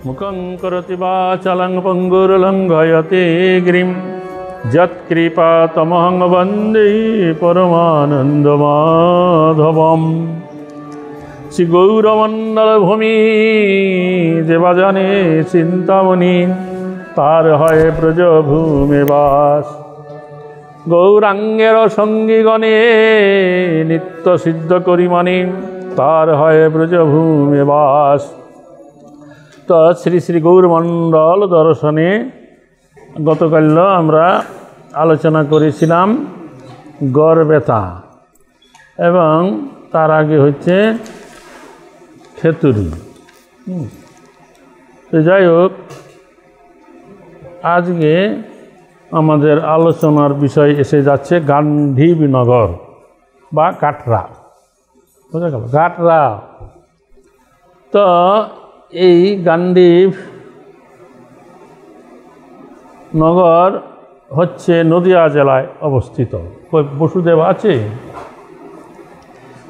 মুখং করতি বাচালং পঙ্গুরলঙ্ঘয়তে গিরিম যৎকৃপাতমহং বন্দে পরমানন্দমাধবম। শ্রী গৌরমণ্ডল ভূমি দেবাজনে চিন্তামণি, তার হয় ব্রজভূমে বাস। গৌরাঙ্গের সঙ্গীগণে নিত্য সিদ্ধ করি মনে, তার হয় ব্রজভূমে বাস। তো শ্রী শ্রী গৌরমণ্ডল দর্শনে গতকাল আমরা আলোচনা করেছিলাম গড় ব্যথা, এবং তার আগে হচ্ছে খেতুরি। তো যাই হোক, আজকে আমাদের আলোচনার বিষয় এসে যাচ্ছে গান্ধীনগর বা কাটরা। বুঝা গেল? কাটরা। তো এই গান্ধীনগর হচ্ছে নদিয়া জেলায় অবস্থিত। বসুদেব আছে।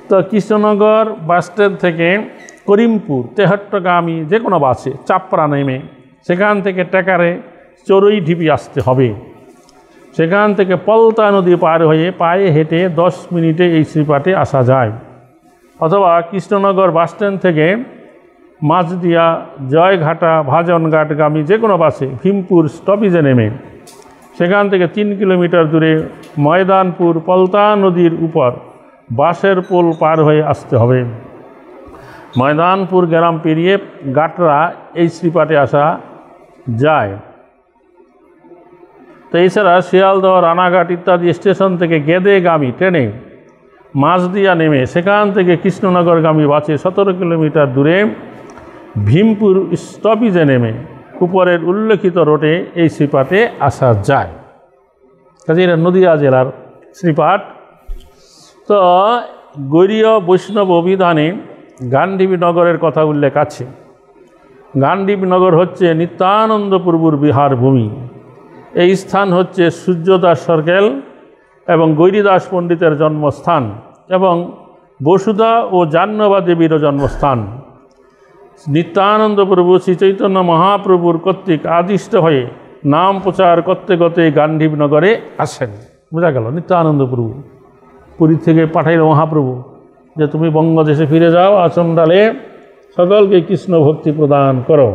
তো কৃষ্ণনগর বাসস্ট্যান্ড থেকে করিমপুর তেহট্টগামী যে কোনো বাসে চাপড়া নেমে সেখান থেকে টেকারে চড়ুইঢিপি আসতে হবে। সেখান থেকে পলতা নদী পার হয়ে পায়ে হেঁটে 10 মিনিটে এই শ্রীপাঠে আসা যায়। অথবা কৃষ্ণনগর বাসস্ট্যান্ড থেকে মাঝদিয়া, জয়ঘাটা, ভাজনঘাটগামী যে কোনো বাসে ভীমপুর স্টপেজে নেমে সেখান থেকে 3 কিলোমিটার দূরে ময়দানপুর পলতা নদীর উপর বাঁশের পোল পার হয়ে আসতে হবে। ময়দানপুর গ্রাম পেরিয়ে গাটরা এই শ্রীপাঠে আসা যায়। তো এছাড়া শিয়ালদহ, রানাঘাট ইত্যাদি স্টেশন থেকে গেদেগামী ট্রেনে মাঝদিয়া নেমে সেখান থেকে কৃষ্ণনগরগামী বাসে 17 কিলোমিটার দূরে ভীমপুর স্টপেজে নেমে উপরের উল্লেখিত রোডে এই শ্রীপাঠে আসা যায়। কাজে এটা নদিয়া জেলার শ্রীপাঠ। তো গৌড়ীয় বৈষ্ণব অভিধানে গান্ধীনগরের কথা উল্লেখ আছে। গান্ধীনগর হচ্ছে নিত্যানন্দ প্রভুর বিহার ভূমি। এই স্থান হচ্ছে সূর্যদাস সরকেল এবং গৌরীদাস পণ্ডিতের জন্মস্থান এবং বসুধা ও জাহ্নবা দেবীরও জন্মস্থান। নিত্যানন্দ প্রভু শ্রী চৈতন্য মহাপ্রভুর কর্তৃক আদিষ্ট হয়ে নাম প্রচার করতে করতে গান্ধীনগরে আসেন। বোঝা গেল? নিত্যানন্দ প্রভু পুরী থেকে পাঠাইল মহাপ্রভু যে তুমি বঙ্গদেশে ফিরে যাও, আচণ্ডালে সকলকে কৃষ্ণ ভক্তি প্রদান করো।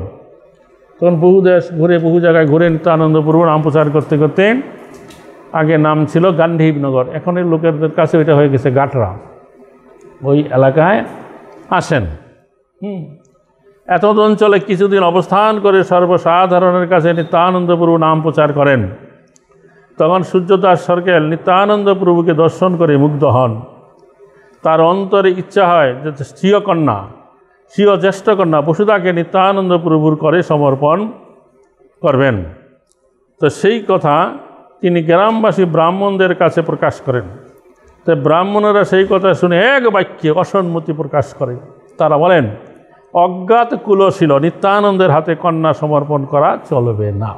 তখন বহু দেশ ঘুরে, বহু জায়গায় ঘুরে নিত্যানন্দ প্রভু নাম প্রচার করতে করতে আগে নাম ছিল গান্ধীনগর, এখনের লোকেদের কাছে ওইটা হয়ে গেছে গাটরা। ওই এলাকায় আসেন। এতদ অঞ্চলে কিছুদিন অবস্থান করে সর্বসাধারণের কাছে নিত্যানন্দ প্রভু নাম প্রচার করেন। তখন সূর্যদাস সরকেল নিত্যানন্দ প্রভুকে দর্শন করে মুগ্ধ হন। তার অন্তরে ইচ্ছা হয় যে স্বীয় জ্যেষ্ঠ কন্যা বসুধাকে নিত্যানন্দ প্রভুর করে সমর্পণ করবেন। তো সেই কথা তিনি গ্রামবাসী ব্রাহ্মণদের কাছে প্রকাশ করেন। তো ব্রাহ্মণেরা সেই কথা শুনে এক বাক্যে অসম্মতি প্রকাশ করে। তারা বলেন, অজ্ঞাত কুলশীল নিত্যানন্দের হাতে কন্যা সমর্পণ করা চলবে না।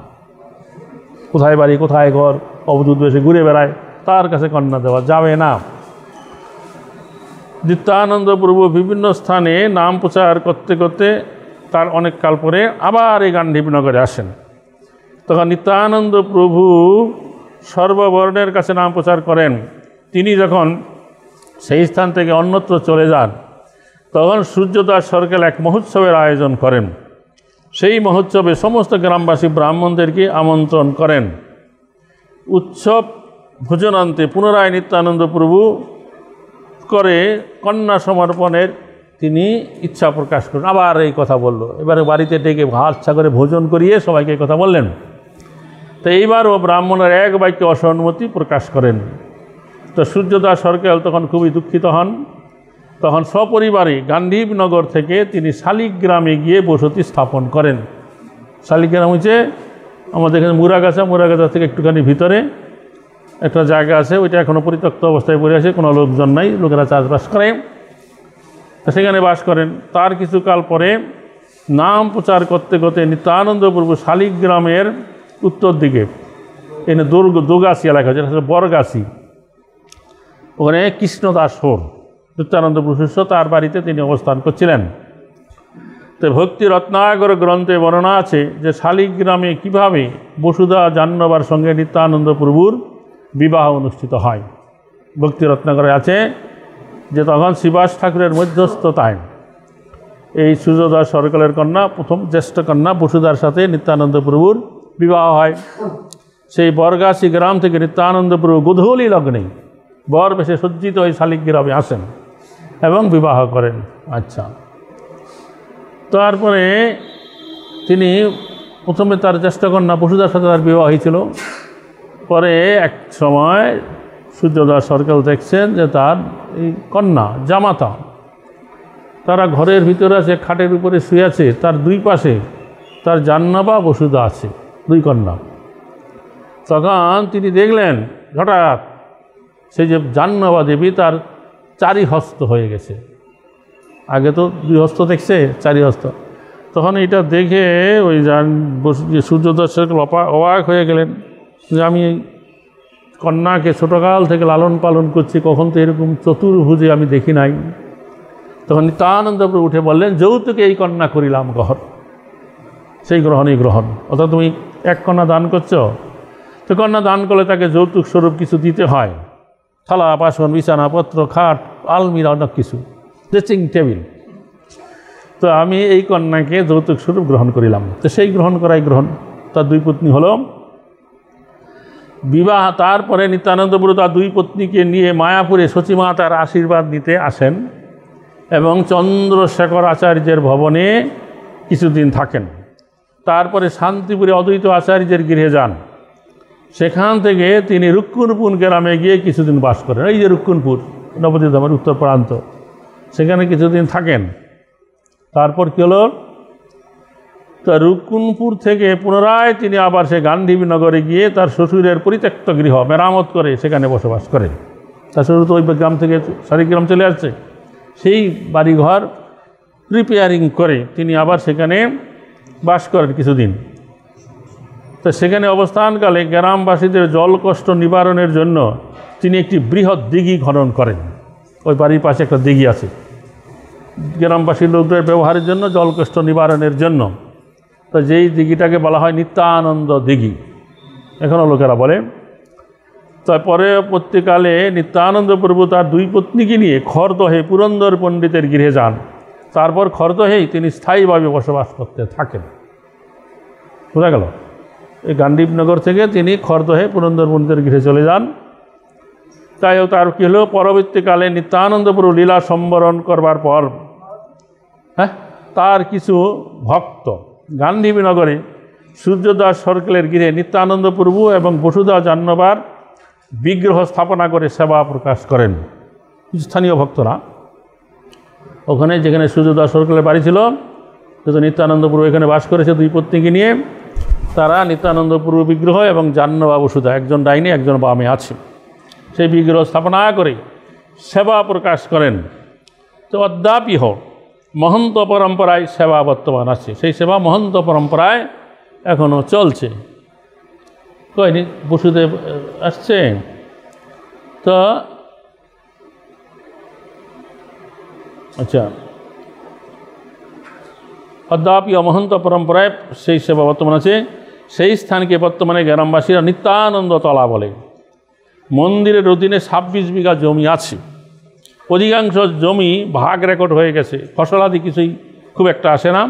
কোথায় বাড়ি, কোথায় ঘর, অবধূত বেশে ঘুরে বেড়ায়, তার কাছে কন্যা দেওয়া যাবে না। নিত্যানন্দ প্রভু বিভিন্ন স্থানে নাম প্রচার করতে করতে তার অনেক কাল পরে আবার এই গান্ধীনগরে আসেন। তখন নিত্যানন্দ প্রভু সর্ববর্ণের কাছে নাম প্রচার করেন। তিনি যখন সেই স্থান থেকে অন্যত্র চলে যান, তখন সূর্যদাস সরকেল এক মহোৎসবের আয়োজন করেন। সেই মহোৎসবে সমস্ত গ্রামবাসী ব্রাহ্মণদেরকে আমন্ত্রণ করেন। উৎসব ভোজনান্তে পুনরায় নিত্যানন্দ প্রভু করে কন্যা সমর্পণের তিনি ইচ্ছা প্রকাশ করেন। আবার এই কথা বলল। এবারে বাড়িতে ডেকে আচ্ছা করে ভোজন করিয়ে সবাইকে কথা বললেন। তো এইবারও ব্রাহ্মণের এক বাক্যে অসম্মতি প্রকাশ করেন। তো সূর্যদাস সরকেল তখন খুবই দুঃখিত হন। তখন সপরিবারে গান্ধীনগর থেকে তিনি শালিগ্রামে গিয়ে বসতি স্থাপন করেন। শালিগ্রাম হচ্ছে আমাদের এখানে মুরাগাছা থেকে একটুখানি ভিতরে একটা জায়গা আছে, ওইটা এখনও পরিত্যক্ত অবস্থায় পড়ে আছে, কোনো লোকজন নাই, লোকেরা চাষবাস করে, সেখানে বাস করেন। তার কিছুকাল পরে নাম প্রচার করতে করতে নিত্যানন্দ প্রভু শালিগ্রামের উত্তর দিকে এনে দোগাছি এলাকা, যেটা হচ্ছে বরগাছি, ওখানে কৃষ্ণদাস হোর নিত্যানন্দ প্রভু শিষ্য, তার বাড়িতে তিনি অবস্থান করছিলেন। তো ভক্তি রত্নাকর গ্রন্থে বর্ণনা আছে যে শালিগ্রামে কীভাবে বসুধা জাহ্নবার সঙ্গে নিত্যানন্দ প্রভুর বিবাহ অনুষ্ঠিত হয়। ভক্তি রত্নাকরে আছে যে তখন শ্রীবাস ঠাকুরের মধ্যস্থতায় এই সূর্যদাস সরকারের কন্যা, প্রথম জ্যেষ্ঠ কন্যা বসুধার সাথে নিত্যানন্দ প্রভুর বিবাহ হয়। সেই বরগাছি গ্রাম থেকে নিত্যানন্দ প্রভু গোধূলি লগ্নে বর বেশে সজ্জিত হয়ে শালিগ্রামে আসেন এবং বিবাহ করেন। আচ্ছা, তারপরে তিনি প্রথমে তার জ্যেষ্ঠ কন্যা বসুধার সাথে তার বিবাহ হয়েছিল। পরে এক সময় সূর্যদাস সরকার দেখছেন যে তার এই কন্যা জামাতা তারা ঘরের ভিতরে আছে, খাটের উপরে শুয়ে আছে, তার দুই পাশে তার জাহ্নবা বসুধা আছে, দুই কন্যা। তখন তিনি দেখলেন হঠাৎ সেই যে জাহ্নবা দেবী তার চারি হস্ত হয়ে গেছে। আগে তো দুই হস্ত দেখছে, চারি হস্ত। তখন এটা দেখে ওই সূর্যদাস সরকার অবাক হয়ে গেলেন যে আমি এই কন্যাকে ছোটকাল থেকে লালন পালন করছি, কখন তো এরকম চতুর্ভুজে আমি দেখি নাই। তখন নিত্যানন্দ প্রভু উঠে বললেন, যৌতুকে এই কন্যা করিলাম গ্রহণ। সেই গ্রহণই গ্রহণ, অর্থাৎ তুমি এক কন্যা দান করছো, তো কন্যা দান করলে তাকে যৌতুক স্বরূপ কিছু দিতে হয়, থালা বাসন বিছানাপত্র খাট আলমিরা অনেক কিছু, ড্রেসিং টেবিল। তো আমি এই কন্যাকে যৌতুক স্বরূপ গ্রহণ করিলাম। তো সেই গ্রহণ করাই গ্রহণ। তার দুই পত্নী হলো বিবাহ। তারপরে নিত্যানন্দ প্রভু তার দুই পত্নীকে নিয়ে মায়াপুরে সচিমাতার আশীর্বাদ নিতে আসেন এবং চন্দ্রশেখর আচার্যের ভবনে কিছুদিন থাকেন। তারপরে শান্তিপুরে অদ্বৈত আচার্যের গৃহে যান। সেখান থেকে তিনি রুক্কুনপুর গ্রামে গিয়ে কিছুদিন বাস করেন। এই যে রুক্কুনপুর নবদ্বীপ ধামের উত্তর প্রান্ত, সেখানে কিছুদিন থাকেন। তারপর কী হলো, তা রুক্কুনপুর থেকে পুনরায় তিনি আবার সে গান্ধীনগরে গিয়ে তার শ্বশুরের পরিত্যক্ত গৃহ মেরামত করে সেখানে বসবাস করেন। তার শ্বশুর তো ওই গ্রাম থেকে শালিগ্রাম চলে আসছে, সেই বাড়িঘর রিপেয়ারিং করে তিনি আবার সেখানে বাস করেন কিছুদিন। তো সেখানে অবস্থানকালে গ্রামবাসীদের জল কষ্ট নিবারণের জন্য তিনি একটি বৃহৎ দিঘি খনন করেন। ওই বাড়ির পাশে একটা দিঘি আছে, গ্রামবাসীর লোকদের ব্যবহারের জন্য, জল কষ্ট নিবারণের জন্য। তো যেই দিঘিটাকে বলা হয় নিত্যানন্দ দিঘি, এখনও লোকেরা বলে। তারপরে পরবর্তীকালে নিত্যানন্দ প্রভু তার দুই পত্নীকে নিয়ে খড়দহে পুরন্দর পণ্ডিতের গৃহে যান। তারপর খড়দহেই তিনি স্থায়ীভাবে বসবাস করতে থাকেন। বোঝা গেল, এই গান্ধীনগর থেকে তিনি খড়দহে পুরন্দর পণ্ডিতের গৃহে চলে যান। তাই তার কী হলো, পরবর্তীকালে নিত্যানন্দ প্রভু লীলা সম্বরণ করবার পর তার কিছু ভক্ত গান্ধীনগরে সূর্যদাস সরকারের গৃহে নিত্যানন্দ প্রভু এবং বসুধা জাহ্নবার বিগ্রহ স্থাপনা করে সেবা প্রকাশ করেন। স্থানীয় ভক্তরা ওখানে, যেখানে সূর্যদাস সরকারের বাড়ি ছিল, যেহেতু নিত্যানন্দ প্রভু এখানে বাস করেছে দুই পত্নীকে নিয়ে, তারা নিত্যানন্দ প্রভু বিগ্রহ এবং জাহ্নবা বসুধা, একজন ডাইনে একজন বামে আছে, সেই বিগ্রহ স্থাপনা করে সেবা প্রকাশ করেন। তো অদ্যাপিহ মহন্ত পরম্পরায় সেবা বর্তমান আছে, সেই সেবা মহন্ত পরম্পরায় এখনও চলছে। কয়নি বসুদেব আসছে, তো আচ্ছা, অদ্যাপি মহন্ত পরম্পরায় সেই সেবা বর্তমান আছে। সেই স্থানকে বর্তমানে গ্রামবাসীরা নিত্যানন্দ তলা বলে। মন্দিরের অধীনে 26 বিঘা জমি আছে। অধিকাংশ জমি ভাগ রেকর্ড হয়ে গেছে, ফসলাদি কিছুই খুব একটা আসে না।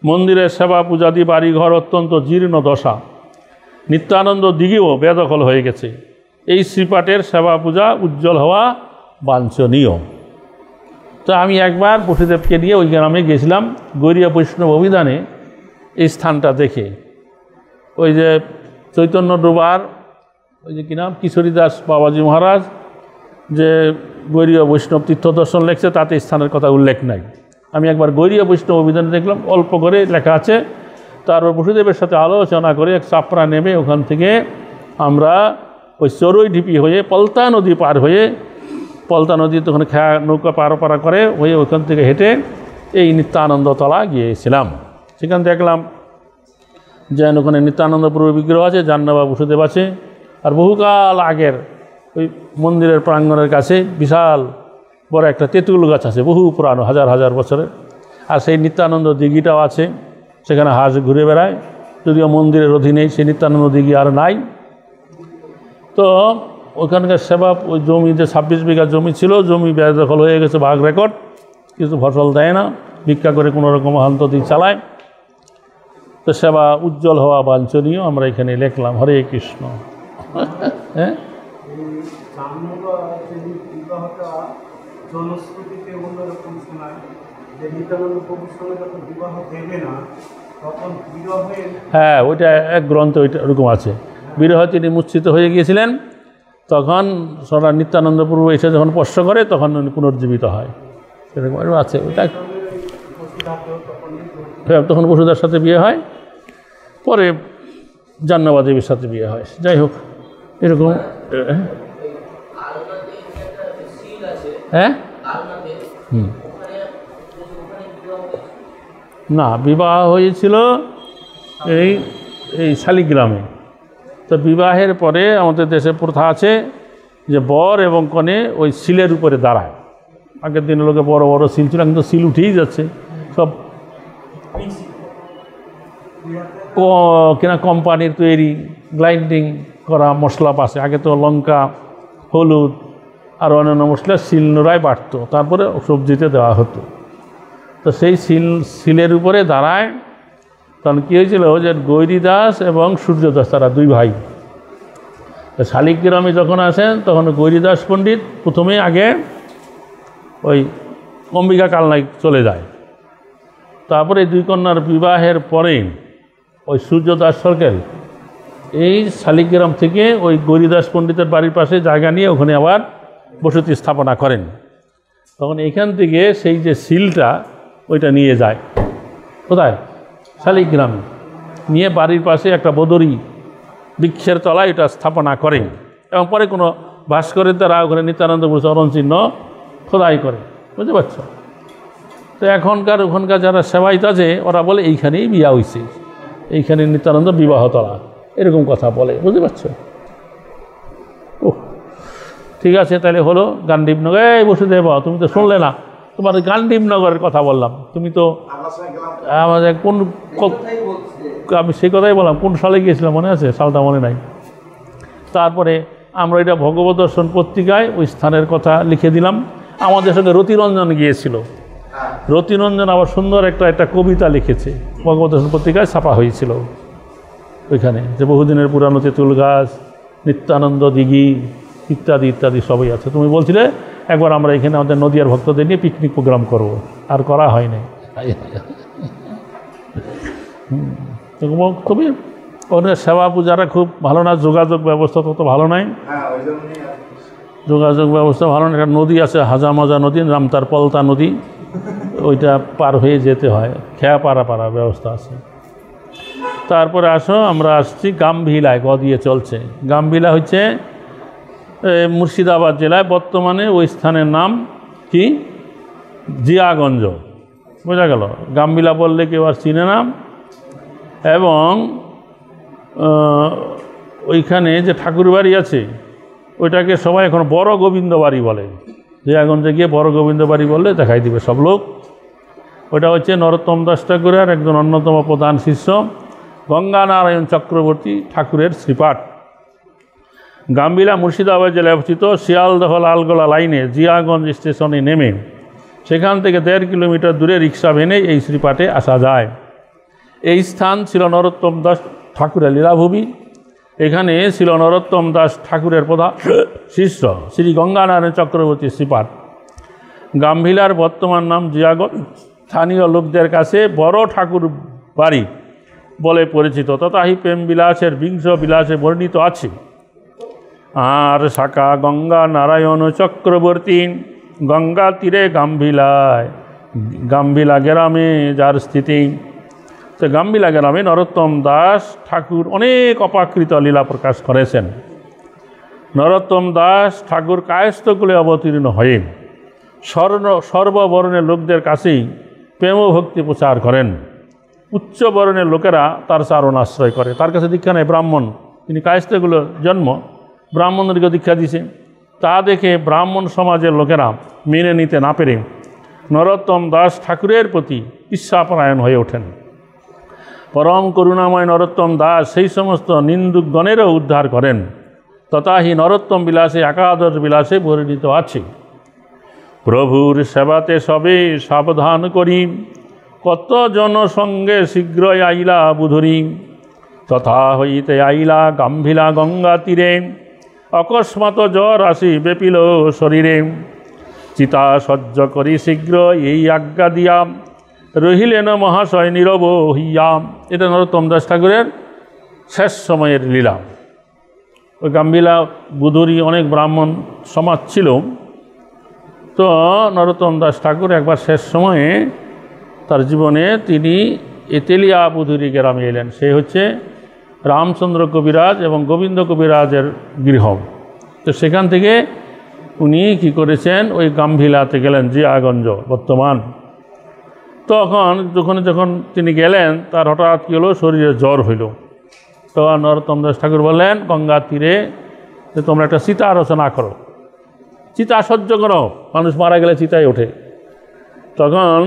মন্দিরের সেবা পূজাদি বাড়িঘর অত্যন্ত জীর্ণ দশা। নিত্যানন্দ দিঘিও বেদখল হয়ে গেছে। এই শ্রীপাঠের সেবা পূজা উজ্জ্বল হওয়া বাঞ্ছনীয়। তো আমি একবার বসুদেবকে নিয়ে ওই গ্রামে গিয়েছিলাম, গৌরীয় বৈষ্ণব অভিধানে এই স্থানটা দেখে। ওই যে চৈতন্য ডোবার ওই যে কী নাম, কিশোরীদাস বাবাজি মহারাজ যে গৌরীয় বৈষ্ণব তীর্থ দর্শন লেখছে, তাতে স্থানের কথা উল্লেখ নাই। আমি একবার গৌরীয় বৈষ্ণব অভিধানে দেখলাম, অল্প করে লেখা আছে। তারপর বসুদেবের সাথে আলোচনা করে এক চাপড়া নেমে ওখান থেকে আমরা ওই চড়ুই ঢিপি হয়ে পলতা নদী পার হয়ে, পলতা নদী তখন নৌকা পারাপাড়া করে হয়ে ওখান থেকে হেঁটে এই নিত্যানন্দতলা গিয়েছিলাম। সেখানে দেখলাম যে ওখানে নিত্যানন্দ প্রভু বিগ্রহ আছে, জাহ্নবা বসুদেব আছে। আর বহুকাল আগের ওই মন্দিরের প্রাঙ্গণের কাছে বিশাল বড় একটা তেঁতুল গাছ আছে, বহু পুরানো, হাজার হাজার বছরের। আর সেই নিত্যানন্দ দিঘিটাও আছে, সেখানে হাঁস ঘুরে বেড়ায়, যদিও মন্দিরের অধীনেই সেই নিত্যানন্দ দিঘি আর নাই। তো ওখানকার সেবা, ওই জমি যে 26 বিঘা জমি ছিল, জমি বেদখল হয়ে গেছে, ভাগ রেকর্ড, কিছু ফসল দেয় না, ভিক্ষা করে কোনো রকম হান্ততি চালায়। তো সেবা উজ্জ্বল হওয়া বাঞ্ছনীয়, আমরা এখানে লিখলাম হরে কৃষ্ণ। হ্যাঁ, হ্যাঁ, ওইটা এক গ্রন্থ ওইটা ওরকম আছে। বিরহ তিনি মূর্ছিত হয়ে গিয়েছিলেন, তখন সরা নিত্যানন্দ প্রভু এসে যখন স্পর্শ করে তখন পুনর্জীবিত হয়, সেরকম আছে। ওইটা তখন বসুদার সাথে বিয়ে হয়, পরে জাহ্নবী দেবীর সাথে বিয়ে হয়। যাই হোক, এরকম। হ্যাঁ, না, বিবাহ হয়েছিল এই শালিগ্রামে। তো বিবাহের পরে আমাদের দেশে প্রথা আছে যে বর এবং কনে ওই শিলের উপরে দাঁড়ায়। আগের দিনের লোকে বড় বড় শিল ছিল, কিন্তু শিল উঠেই যাচ্ছে সব, কিনা কোম্পানির তৈরি গ্রাইন্ডিং করা মশলা পাশে। আগে তো লঙ্কা, হলুদ আর অন্যান্য মশলা শিল নোড়ায় বাটতো, তারপরে সবজিতে দেওয়া হতো। তো সেই শিলের উপরে দাঁড়ায়। তখন কী হয়েছিল যে গৈরীদাস এবং সূর্যদাস, তারা দুই ভাই। শালিগ্রামে যখন আসেন তখন গৈরীদাস পণ্ডিত প্রথমেই আগে ওই অম্বিকা কালনায় চলে যায়। তারপরে দুই কন্যার বিবাহের পরে ওই সূর্যদাস সরকার এই শালিগ্রাম থেকে ওই গৈরীদাস পণ্ডিতের বাড়ির পাশে জায়গা নিয়ে ওখানে আবার বসতি স্থাপনা করেন। তখন এখান থেকে সেই যে শিলটা ওইটা নিয়ে যায় কোথায়, শালিগ্রামে, নিয়ে বাড়ির পাশে একটা বদরি বৃক্ষের তলায় এটা স্থাপনা করেন। এবং পরে কোনো ভাস্করের দ্বারা ওখানে নিত্যানন্দ প্রভু চরণ চিহ্ন খোদাই করে, বুঝতে পারছ। তো ওখানকার যারা সেবায়িত আছে ওরা বলে এইখানেই বিয়া হয়েছে, এইখানে নিত্যানন্দ বিবাহতলা, এরকম কথা বলে, বুঝতে পারছো। ও ঠিক আছে, তাহলে হলো গান্ডীবনগর। এই বসুদেব, তুমি তো শুনলে না, তোমার গান্ডীবনগরের কথা বললাম, তুমি তো আমাদের আমি সেই কথাই বললাম, কোন সালে গিয়েছিলাম মনে আছে, সালটা মনে নাই। তারপরে আমরা এটা ভগবত দর্শন পত্রিকায় ওই স্থানের কথা লিখে দিলাম। আমাদের সঙ্গে রতিরঞ্জন গিয়েছিল, রতিরঞ্জন আবার সুন্দর একটা কবিতা লিখেছে, ভগবত দর্শন পত্রিকায় ছাপা হয়েছিল ওইখানে, যে বহুদিনের পুরানো তেঁতুল গাছ, নিত্যানন্দ দিঘি ইত্যাদি ইত্যাদি সবই আছে। তুমি বলছিলে একবার আমরা এখানে আমাদের নদিয়ার ভক্তদের নিয়ে পিকনিক প্রোগ্রাম করব, আর করা হয়নি। তবে ওদের সেবা পূজাটা খুব ভালো না, যোগাযোগ ব্যবস্থা তত ভালো নাই, যোগাযোগ ব্যবস্থা ভালো না। একটা নদী আছে, হাজামাজা নদী, রামতার পলতা নদী, ওইটা পার হয়ে যেতে হয়, খেয়া পাড়া ব্যবস্থা আছে। তারপরে আসো, আমরা আসছি গাম্ভিলায়, গ দিয়ে চলছে। গাম্ভিলা হচ্ছে মুর্শিদাবাদ জেলায়, বর্তমানে ওই স্থানের নাম কি, জিয়াগঞ্জ, বোঝা গেল। গাম্ভিলা বললে কেউ আর চিনে না। এবং ওইখানে যে ঠাকুর বাড়ি আছে ওইটাকে সবাই এখন বড় গোবিন্দ বাড়ি বলে। জিয়াগঞ্জে গিয়ে বড় গোবিন্দ বাড়ি বললে দেখাই দিবে সব লোক। ওটা হচ্ছে নরোত্তম দাস ঠাকুরের একজন অন্যতম প্রধান শিষ্য গঙ্গানারায়ণ চক্রবর্তী ঠাকুরের শ্রীপাঠ। গাম্ভিলা মুর্শিদাবাদ জেলায় অবস্থিত। শিয়ালদহ লালগোলা লাইনে জিয়াগঞ্জ স্টেশনে নেমে সেখান থেকে 1.5 কিলোমিটার দূরে রিক্সা ভেনে এই শ্রীপাঠে আসা যায়। এই স্থান ছিল নরোত্তম দাস ঠাকুরের লীলাভূমি। এখানে ছিল নরোত্তম দাস ঠাকুরের প্রধান শিষ্য শ্রী গঙ্গানারায়ণ চক্রবর্তী শ্রীপাঠ। গাম্ভিলার বর্তমান নাম জিয়াগঞ্জ স্থানীয় লোকদের কাছে বড় ঠাকুর বাড়ি বলে পরিচিত। তথাহি প্রেম বিলাসের 20 বিলাসে বর্ণিত আছে। আর শাখা গঙ্গা নারায়ণ চক্রবর্তী গঙ্গা তীরে গাম্ভিলা গ্রামে যার স্থিতি। তো গাম্ভিলা গ্রামে নরোত্তম দাস ঠাকুর অনেক অপাকৃত লীলা প্রকাশ করেছেন। নরোত্তম দাস ঠাকুর কায়স্থকুলে অবতীর্ণ হয়ে সর্ববর্ণের লোকদের কাছেই প্রেম ভক্তি প্রচার করেন। উচ্চ বর্ণের লোকেরা তার চারণ আশ্রয় করে। তার কাছে দীক্ষা নেয় ব্রাহ্মণ, তিনি কায়স্থকুলে জন্ম, ব্রাহ্মণদেরকে দীক্ষা দিয়েছে। তা দেখে ব্রাহ্মণ সমাজের লোকেরা মেনে নিতে না পেরে নরোত্তম দাস ঠাকুরের প্রতি ঈর্ষাপরায়ণ হয়ে ওঠেন। পরম করুণাময় নরোত্তম দাস সেই সমস্ত নিন্দুকগণেরও উদ্ধার করেন। তথাহি নরোত্তম বিলাসে একাদশ বিলাসে পরিণত আছে। প্রভুর সেবাতে সবে সাবধান করি, কত জনসঙ্গে শীঘ্রই আইলা বুধুরি। তথা হইতে আইলা গাম্ভীলা গঙ্গা তীরে, অকস্মাৎ জ্বর আসি বেপিল শরীরে। চিতা সহ্য করি শীঘ্র এই আজ্ঞা দিয়া, রহিলেন মহাশয় নীরব হইয়া। এটা নরোত্তম দাস ঠাকুরের শেষ সময়ের লীলা। ওই গাম্ভীলা বুধুরি অনেক ব্রাহ্মণ সমাজ ছিল। তো নরোত্তম দাস ঠাকুর একবার শেষ সময়ে তার জীবনে তিনি এতেলিয়া বুধুরি গ্রামে এলেন। সে হচ্ছে রামচন্দ্র কবিরাজ এবং গোবিন্দ কবিরাজের গৃহ। তো সেখান থেকে উনি কি করেছেন, ওই গাম্ভীলাতে গেলেন, জিয়াগঞ্জ বর্তমান। তখন যখন তিনি গেলেন, তার হঠাৎ কী হলো, শরীরে জ্বর হইল। তো নরোত্তম দাস ঠাকুর বললেন গঙ্গা তীরে যে তোমরা একটা চিতা রচনা করো, চিতা সহ্য করো, মানুষ মারা গেলে চিতায় ওঠে। তখন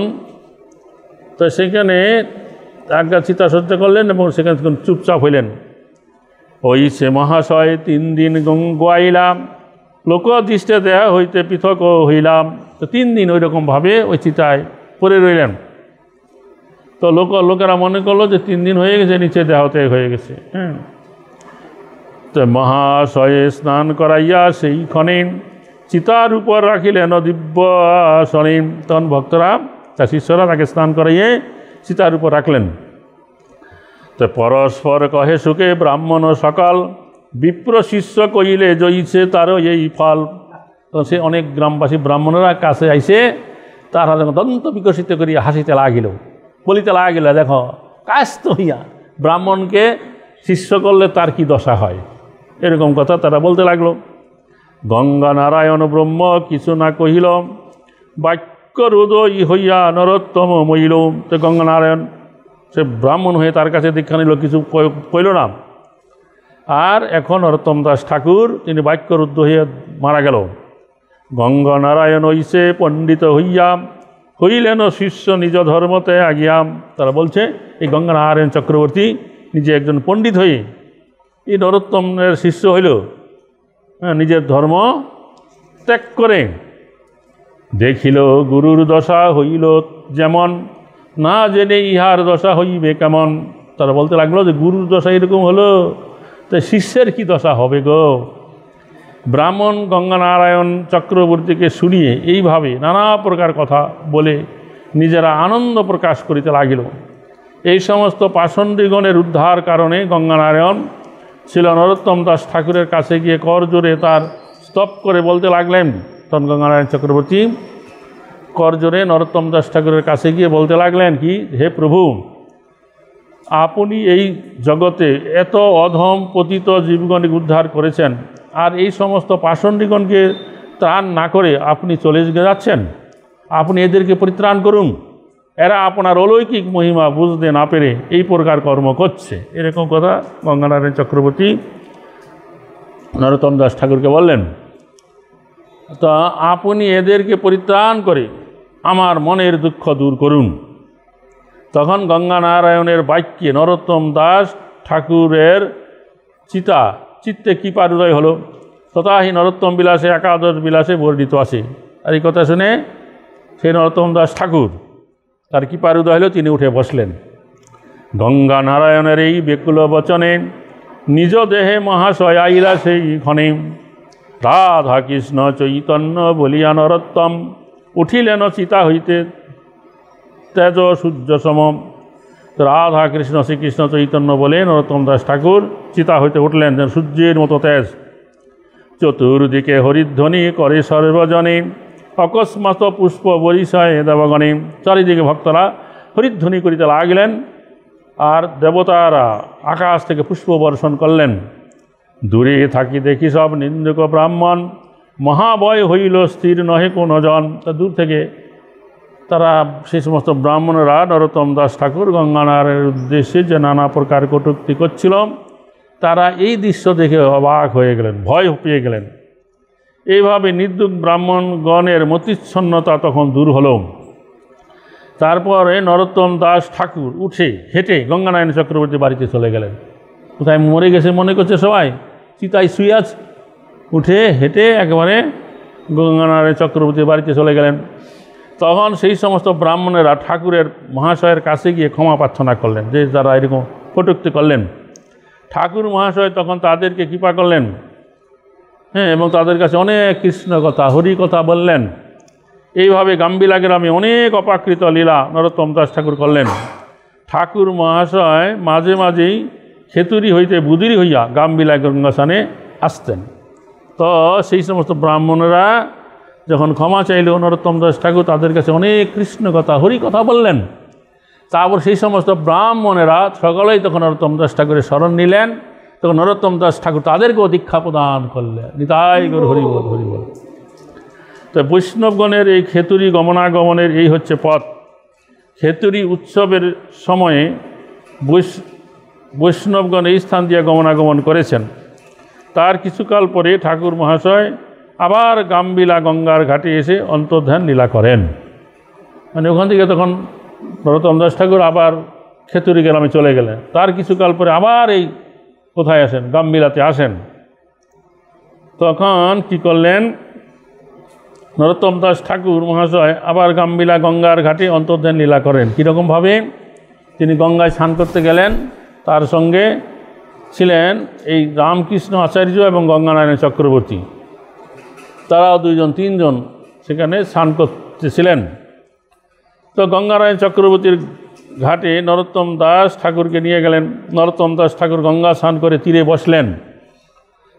তো সেখানে একটা চিতা সহ্য করলেন এবং সেখানে চুপচাপ হইলেন। ওই সে মহাশয় 3 দিন গোয়াইলাম, লোক দৃষ্টে দেহ হইতে পৃথক হইলাম। তো 3 দিন ওই রকমভাবে ওই চিতায় পড়ে রইলেন। তো লোকেরা মনে করলো যে 3 দিন হয়ে গেছে, নিচে দেহ ত্যাগ হয়ে গেছে। তো মহাশয়ে স্নান করাইয়া সেইখানে চিতার উপর রাখিলেন দিব্য আসনে। তখন ভক্তরা, তার শিষ্যরা তাকে স্নান করাইয়ে চিতার উপর রাখলেন। তো পরস্পর কহে সুখে ব্রাহ্মণ সকাল, বিপ্র শিষ্য কইলে জয়ীছে তারও এই ফল। তো সে অনেক গ্রামবাসী ব্রাহ্মণরা কাছে আইসে তার দন্ত বিকশিত করিয়া হাসিতে লাগিল, বলিতে লাগিল, দেখো কাস্ত হইয়া ব্রাহ্মণকে শিষ্য করলে তার কি দশা হয়, এরকম কথা তারা বলতে লাগলো। গঙ্গা নারায়ণ ব্রহ্ম কিছু না কহিল, বাক্য হৃদয় হইয়া নরোত্তম মইল। তো গঙ্গা নারায়ণ সে ব্রাহ্মণ হয়ে তার কাছে দীক্ষা নিল, কিছু কইল না। আর এখন নরোত্তম দাস ঠাকুর তিনি বাক্যরুদ্ধ হইয়া মারা গেল। গঙ্গা নারায়ণ হইছে পণ্ডিত হইয়া, হইলেন শিষ্য নিজ ধর্মতে আগিয়াম। তারা বলছে এই গঙ্গা নারায়ণ চক্রবর্তী নিজে একজন পণ্ডিত হয়ে এই নরোত্তমের শিষ্য হইল, নিজের ধর্ম ত্যাগ করে। দেখিল গুরুর দশা হইল যেমন, না জেনে ইহার দশা হইবে কেমন। তারা বলতে লাগলো যে গুরুর দশা এরকম হলো, তো শিষ্যের কি দশা হবে গো। ব্রাহ্মণ গঙ্গা নারায়ণ চক্রবর্তীকে শুনিয়ে এইভাবে নানা প্রকার কথা বলে নিজেরা আনন্দ প্রকাশ করিতে লাগিল। এই সমস্ত পাষণ্ডীগণের উদ্ধার কারণে গঙ্গা নারায়ণ ছিল নরোত্তম দাস ঠাকুরের কাছে গিয়ে করজোরে তার স্তব করে বলতে লাগলেন। তখন গঙ্গা নারায়ণ চক্রবর্তী করজোরে নরোত্তম দাস ঠাকুরের কাছে গিয়ে বলতে লাগলেন কি, হে প্রভু, আপনি এই জগতে এত অধম পতিত জীবগণকে উদ্ধার করেছেন, আর এই সমস্ত পাষণ্ডীগণকে ত্রাণ না করে আপনি চলে যাচ্ছেন। আপনি এদেরকে পরিত্রাণ করুন, এরা আপনার অলৌকিক মহিমা বুঝতে না পেরে এই প্রকার কর্ম করছে। এরকম কথা গঙ্গানারায়ণ চক্রবর্তী নরোত্তম দাস ঠাকুরকে বললেন। তা আপনি এদেরকে পরিত্রাণ করে আমার মনের দুঃখ দূর করুন। তখন গঙ্গা নারায়ণের বাক্যে নরোত্তম দাস ঠাকুরের চিত্তে কৃপারুদয় হলো। তথাহি নরোত্তম বিলাসে একাদশ বিলাসে বর্ণিত আছে। আর এই কথা শুনে সেই নরোত্তম দাস ঠাকুর তার কৃপারুদয় হলো, তিনি উঠে বসলেন। গঙ্গা নারায়ণের এই বেকুল বচনে নিজ দেহে মহাশয় আইলা সেই ক্ষণে। রাধা কৃষ্ণ চৈতন্য বলিয়া নরোত্তম উঠিলেন চিতা হইতে তেজ সূর্য সম। রাধা কৃষ্ণ শ্রীকৃষ্ণ চৈতন্য বলে নরোত্তম দাস ঠাকুর চিতা হইতে উঠলেন যেন সূর্যের মতো তেজ। চতুর্দিকে হরিধ্বনি করে সর্বজনে, অকস্মাৎ পুষ্প বরিশায় দেবগণে। চারিদিকে ভক্তরা হরিধ্বনি করিতে লাগিলেন, আর দেবতারা আকাশ থেকে পুষ্প বর্ষণ করলেন। দূরে থাকি দেখি সব নিন্দুক ব্রাহ্মণ, মহাভয় হইল স্থির নহে কোনো জন। তা দূর থেকে তারা সেই সমস্ত ব্রাহ্মণরা নরোত্তম দাস ঠাকুর গঙ্গানারায়ণের উদ্দেশ্যে যে নানা প্রকার কটূক্তি করছিল, তারা এই দৃশ্য দেখে অবাক হয়ে গেলেন, ভয় পেয়ে গেলেন। এইভাবে নির্দুক ব্রাহ্মণগণের মতিচ্ছন্নতা তখন দূর হল। তারপরে নরোত্তম দাস ঠাকুর উঠে হেঁটে গঙ্গানারায়ণ চক্রবর্তী বাড়িতে চলে গেলেন। কোথায় মরে গেছে মনে করছে সবাই, চিতায় শুয়ে আছে, উঠে হেঁটে একেবারে গঙ্গানারায়ণ চক্রবর্তীর বাড়িতে চলে গেলেন। তখন সেই সমস্ত ব্রাহ্মণেরা ঠাকুরের মহাশয়ের কাছে গিয়ে ক্ষমা প্রার্থনা করলেন, যে যারা এরকম কটূক্তি করলেন। ঠাকুর মহাশয় তখন তাদেরকে কৃপা করলেন, হ্যাঁ, এবং তাদের কাছে অনেক কৃষ্ণ কথা হরি কথা বললেন। এইভাবে গাম্বিলা গ্রামে অনেক অপাকৃত লীলা নরোত্তম দাস ঠাকুর করলেন। ঠাকুর মহাশয় মাঝে মাঝেই খেতুরি হইতে বুদিরি হইয়া গাম্বিলা গঙ্গাস্নানে আসতেন। তো সেই সমস্ত ব্রাহ্মণেরা যখন ক্ষমা চাইল নরোত্তম দাস ঠাকুর তাদের কাছে অনেক কৃষ্ণ কথা হরি কথা বললেন। তারপর সেই সমস্ত ব্রাহ্মণেরা সকলেই তখন নরোত্তম দাস ঠাকুরের শরণ নিলেন। তখন নরোত্তম দাস ঠাকুর তাদেরকেও দীক্ষা প্রদান করলেন। নিতাই গৌর হরি বল হরি বল। তো বৈষ্ণবগণের এই খেতুরি গমনাগমনের এই হচ্ছে পথ। খেতুরি উৎসবের সময়ে বৈষ্ণবগণ এই স্থান দিয়ে গমনাগমন করেছেন। তার কিছুকাল পরে ঠাকুর মহাশয় আবার গাম্বিলা গঙ্গার ঘাটে এসে অন্তর্ধান লীলা করেন। মানে ওখান থেকে তখন নরোত্তম দাস ঠাকুর আবার খেতুরি গ্রামে চলে গেলেন। তার কিছুকাল পরে আবার এই কোথায় আসেন, গাম্বিলাতে আসেন। তখন কি করলেন, নরোত্তম দাস ঠাকুর মহাশয় আবার গাম্বিলা গঙ্গার ঘাটে অন্তর্ধান লীলা করেন। কীরকমভাবে? তিনি গঙ্গায় স্নান করতে গেলেন, তার সঙ্গে ছিলেন এই রামকৃষ্ণ আচার্য এবং গঙ্গানারায়ণ চক্রবর্তী। তারাও দুইজন তিনজন সেখানে স্নান করতেছিলেন। তো গঙ্গানারায়ণ চক্রবর্তীর ঘাটে নরোত্তম দাস ঠাকুরকে নিয়ে গেলেন। নরোত্তম দাস ঠাকুর গঙ্গা স্নান করে তীরে বসলেন।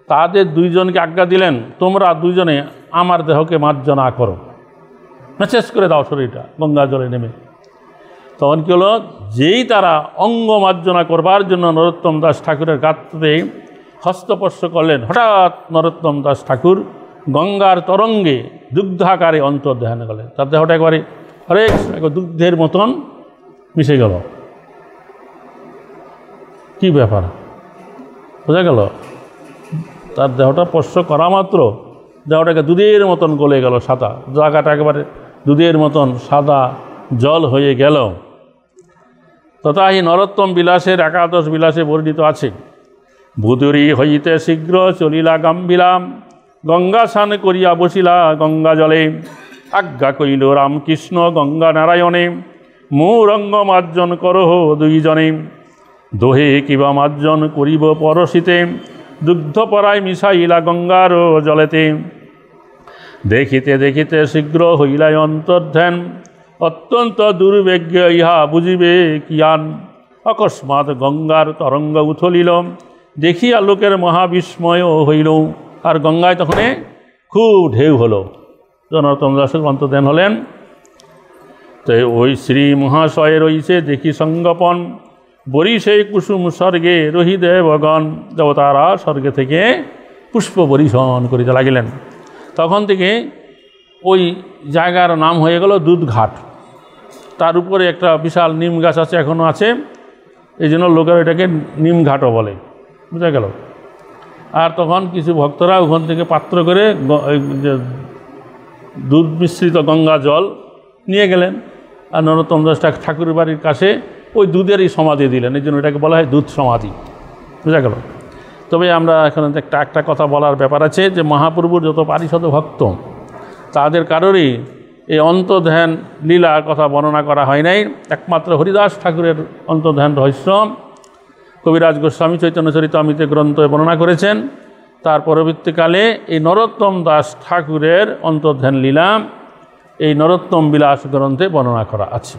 তাদের দুইজনকে আজ্ঞা দিলেন, তোমরা দুইজনে আমার দেহকে মার্জনা করো, মেসেজ করে দাও শরীরটা গঙ্গা জলে নেমে। তখন কী হলো, যেই তারা অঙ্গ মার্জনা করবার জন্য নরোত্তম দাস ঠাকুরের গাত্রে হস্তস্পর্শ করলেন, হঠাৎ নরোত্তম দাস ঠাকুর গঙ্গার তরঙ্গে দুগ্ধাকারে অন্তর্ধান করলেন। তার দেহটা একবারে হরেক দুগ্ধের মতন মিশে গেল। কি ব্যাপার বোঝা গেল? তার দেহটা স্পর্শ করা মাত্র দেহটাকে দুধের মতন গলে গেল, সাদা জায়গাটা একেবারে দুধের মতন সাদা জল হয়ে গেল। তথাহি নরোত্তম বিলাসের একাদশ বিলাসে বর্ণিত আছে, ভূতুরি হইতে শীঘ্র চলিলা গাম্বিলা, গঙ্গা স্নান করিয়া বসিলা গঙ্গা জলে, আজ্ঞা কইল রামকৃষ্ণ গঙ্গা নারায়ণে, মূরঙ্গ মার্জন করহ দুইজনে, দোহে কিবা মার্জন করিব পরশিতে, দুগ্ধ পরায় মিশাইলা গঙ্গার জলেতে, দেখিতে দেখিতে শীঘ্র হইলাই অন্তর্ধান, অত্যন্ত দুর্বেগ্য ইহা বুঝিবে কিয়ান, অকস্মাৎ গঙ্গার তরঙ্গ উথলিল, দেখিয়া লোকের মহাবিস্ময় হইল। আর গঙ্গায় তখন খুব ঢেউ হলো। নরোত্তম দাসের অন্তর্ধান হলেন। তো ওই শ্রী মহাশয় রইছে দেখি সঙ্গপন, বরিশে কুসুম স্বর্গে রহি দেবগণ, দেবতারা স্বর্গে থেকে পুষ্প বরিশন করিতে লাগিলেন। তখন থেকে ওই জায়গার নাম হয়ে গেল দুধঘাট। তার উপরে একটা বিশাল নিম গাছ আছে, এখনও আছে, এই জন্য লোকেরা এটাকে নিমঘাটও বলে, বুঝা গেল। আর তখন কিছু ভক্তরা ওখান থেকে পাত্র করে দুধ মিশ্রিত গঙ্গা জল নিয়ে গেলেন, আর নরোত্তম দাস ঠাকুরের বাড়ির কাছে ওই দুধেরই সমাধি দিলেন। এই জন্য এটাকে বলা হয় দুধ সমাধি, বুঝা গেল। তবে আমরা এখানে একটা কথা বলার ব্যাপার আছে, যে মহাপ্রভুর যত পারিষদ ভক্ত তাদের কারোরই এই অন্তর্ধান লীলার কথা বর্ণনা করা হয় নাই। একমাত্র হরিদাস ঠাকুরের অন্তর্ধান রহস্য কবিরাজ গোস্বামী চৈতন্য চরিতামৃতে গ্রন্থে বর্ণনা করেছেন। তার পরবর্তীকালে এই নরোত্তম দাস ঠাকুরের অন্তর্ধান লীলা এই নরোত্তম বিলাস গ্রন্থে বর্ণনা করা আছে,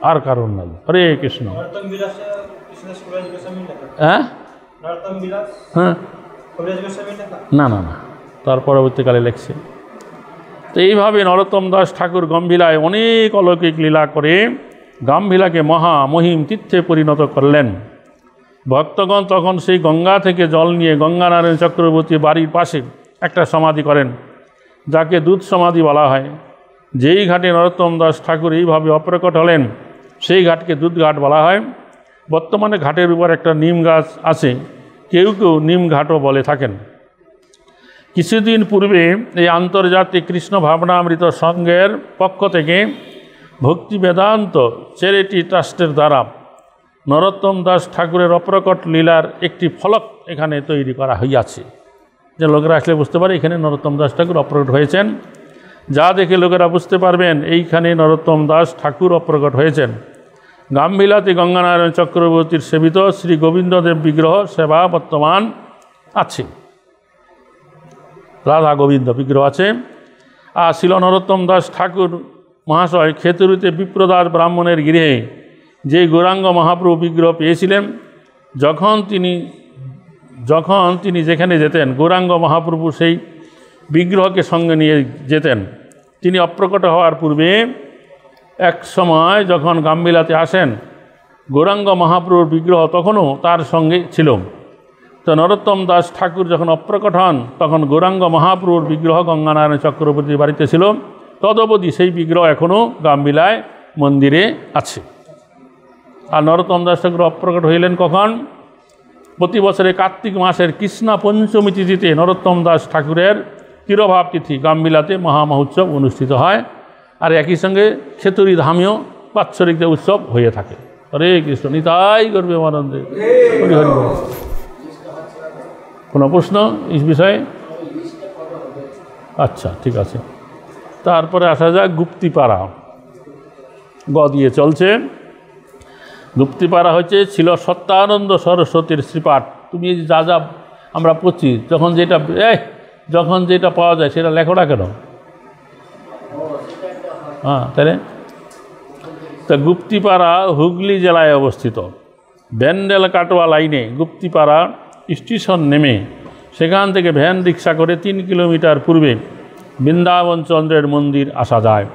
আর কারণ নাই। হরে কৃষ্ণ। হ্যাঁ হ্যাঁ, না না না, তার পরবর্তীকালে লেখছে। তো এইভাবে নরোত্তম দাস ঠাকুর গাম্বিলায় অনেক অলৌকিক লীলা করে গাম্বিলাকে মহা মহিম তীর্থে পরিণত করলেন। ভক্তগণ তখন সেই গঙ্গা থেকে জল নিয়ে গঙ্গানারায়ণ চক্রবর্তী বাড়ির পাশে একটা সমাধি করেন, যাকে দুধ সমাধি বলা হয়। যেই ঘাটে নরোত্তম দাস ঠাকুর এইভাবে অপ্রকট হলেন সেই ঘাটকে দুধঘাট বলা হয়। বর্তমানে ঘাটের উপর একটা নিম গাছ আছে, কেউ কেউ নিম ঘাটও বলে থাকেন। কিছুদিন পূর্বে এই আন্তর্জাতিক কৃষ্ণ ভাবনামৃত সংঘের পক্ষ থেকে ভক্তি বেদান্ত চ্যারিটি ট্রাস্টের দ্বারা নরোত্তম দাস ঠাকুরের অপ্রকট লীলার একটি ফলক এখানে তৈরি করা হইয়াছে, যে লোকেরা আসলে বুঝতে পারে এখানে নরোত্তম দাস ঠাকুর অপ্রকট হয়েছেন। যা দেখে লোকেরা বুঝতে পারবেন এইখানে নরোত্তম দাস ঠাকুর অপ্রকট হয়েছেন। গাম্বিলাতে গঙ্গানারায়ণ চক্রবর্তীর সেবিত শ্রী গোবিন্দদেব বিগ্রহ সেবা বর্তমান আছে, রাধা গোবিন্দ বিগ্রহ আছে। আর শিল নরোত্তম দাস ঠাকুর মহাশয় খেতড়িতে বিপ্রদাস ব্রাহ্মণের গৃহে যে গৌরাঙ্গ মহাপ্রভু বিগ্রহ পেয়েছিলেন, যখন তিনি যেখানে যেতেন গৌরাঙ্গ মহাপ্রভু সেই বিগ্রহকে সঙ্গে নিয়ে যেতেন। তিনি অপ্রকট হওয়ার পূর্বে এক সময় যখন গাম্বিলাতে আসেন, গৌরাঙ্গ মহাপ্রভুর বিগ্রহ তখনও তার সঙ্গে ছিল। তো নরোত্তম দাস ঠাকুর যখন অপ্রকট হন, তখন গৌরাঙ্গ মহাপ্রভুর বিগ্রহ গঙ্গানারায়ণ চক্রবর্তীর বাড়িতে ছিল। তদবধি সেই বিগ্রহ এখনও গাম্বিলায় মন্দিরে আছে। আর নরোত্তম দাস ঠাকুর অপ্রকট হইলেন কখন? প্রতি বছরে কার্তিক মাসের কৃষ্ণা পঞ্চমী তিথিতে নরোত্তম দাস ঠাকুরের তিরোভাব তিথি গাম্বিলাতে মহামহোৎসব অনুষ্ঠিত হয়। আর একই সঙ্গে খেতড়ি ধামেও বাৎসরিক উৎসব হয়ে থাকে। হরে কৃষ্ণ, নিতাই করবে আনন্দে। হরি হরি। কোনো প্রশ্ন এই বিষয়ে? আচ্ছা, ঠিক আছে। তারপরে আসা যাক গুপ্তিপাড়া। গ দিয়ে চলছে। গুপ্তিপাড়া হচ্ছে ছিল সত্যানন্দ সরস্বতীর শ্রীপাঠ। তুমি যা যা আমরা পড়ছি, যখন যেটা পাওয়া যায় সেটা লেখো না কেন? হ্যাঁ, তাহলে তা গুপ্তিপাড়া হুগলি জেলায় অবস্থিত। ব্যান্ডেল কাটোয়া লাইনে গুপ্তিপাড়া স্টেশন নেমে সেখান থেকে ভ্যান রিক্সা করে 3 কিলোমিটার পূর্বে বৃন্দাবন চন্দ্রের মন্দির আসা যায়।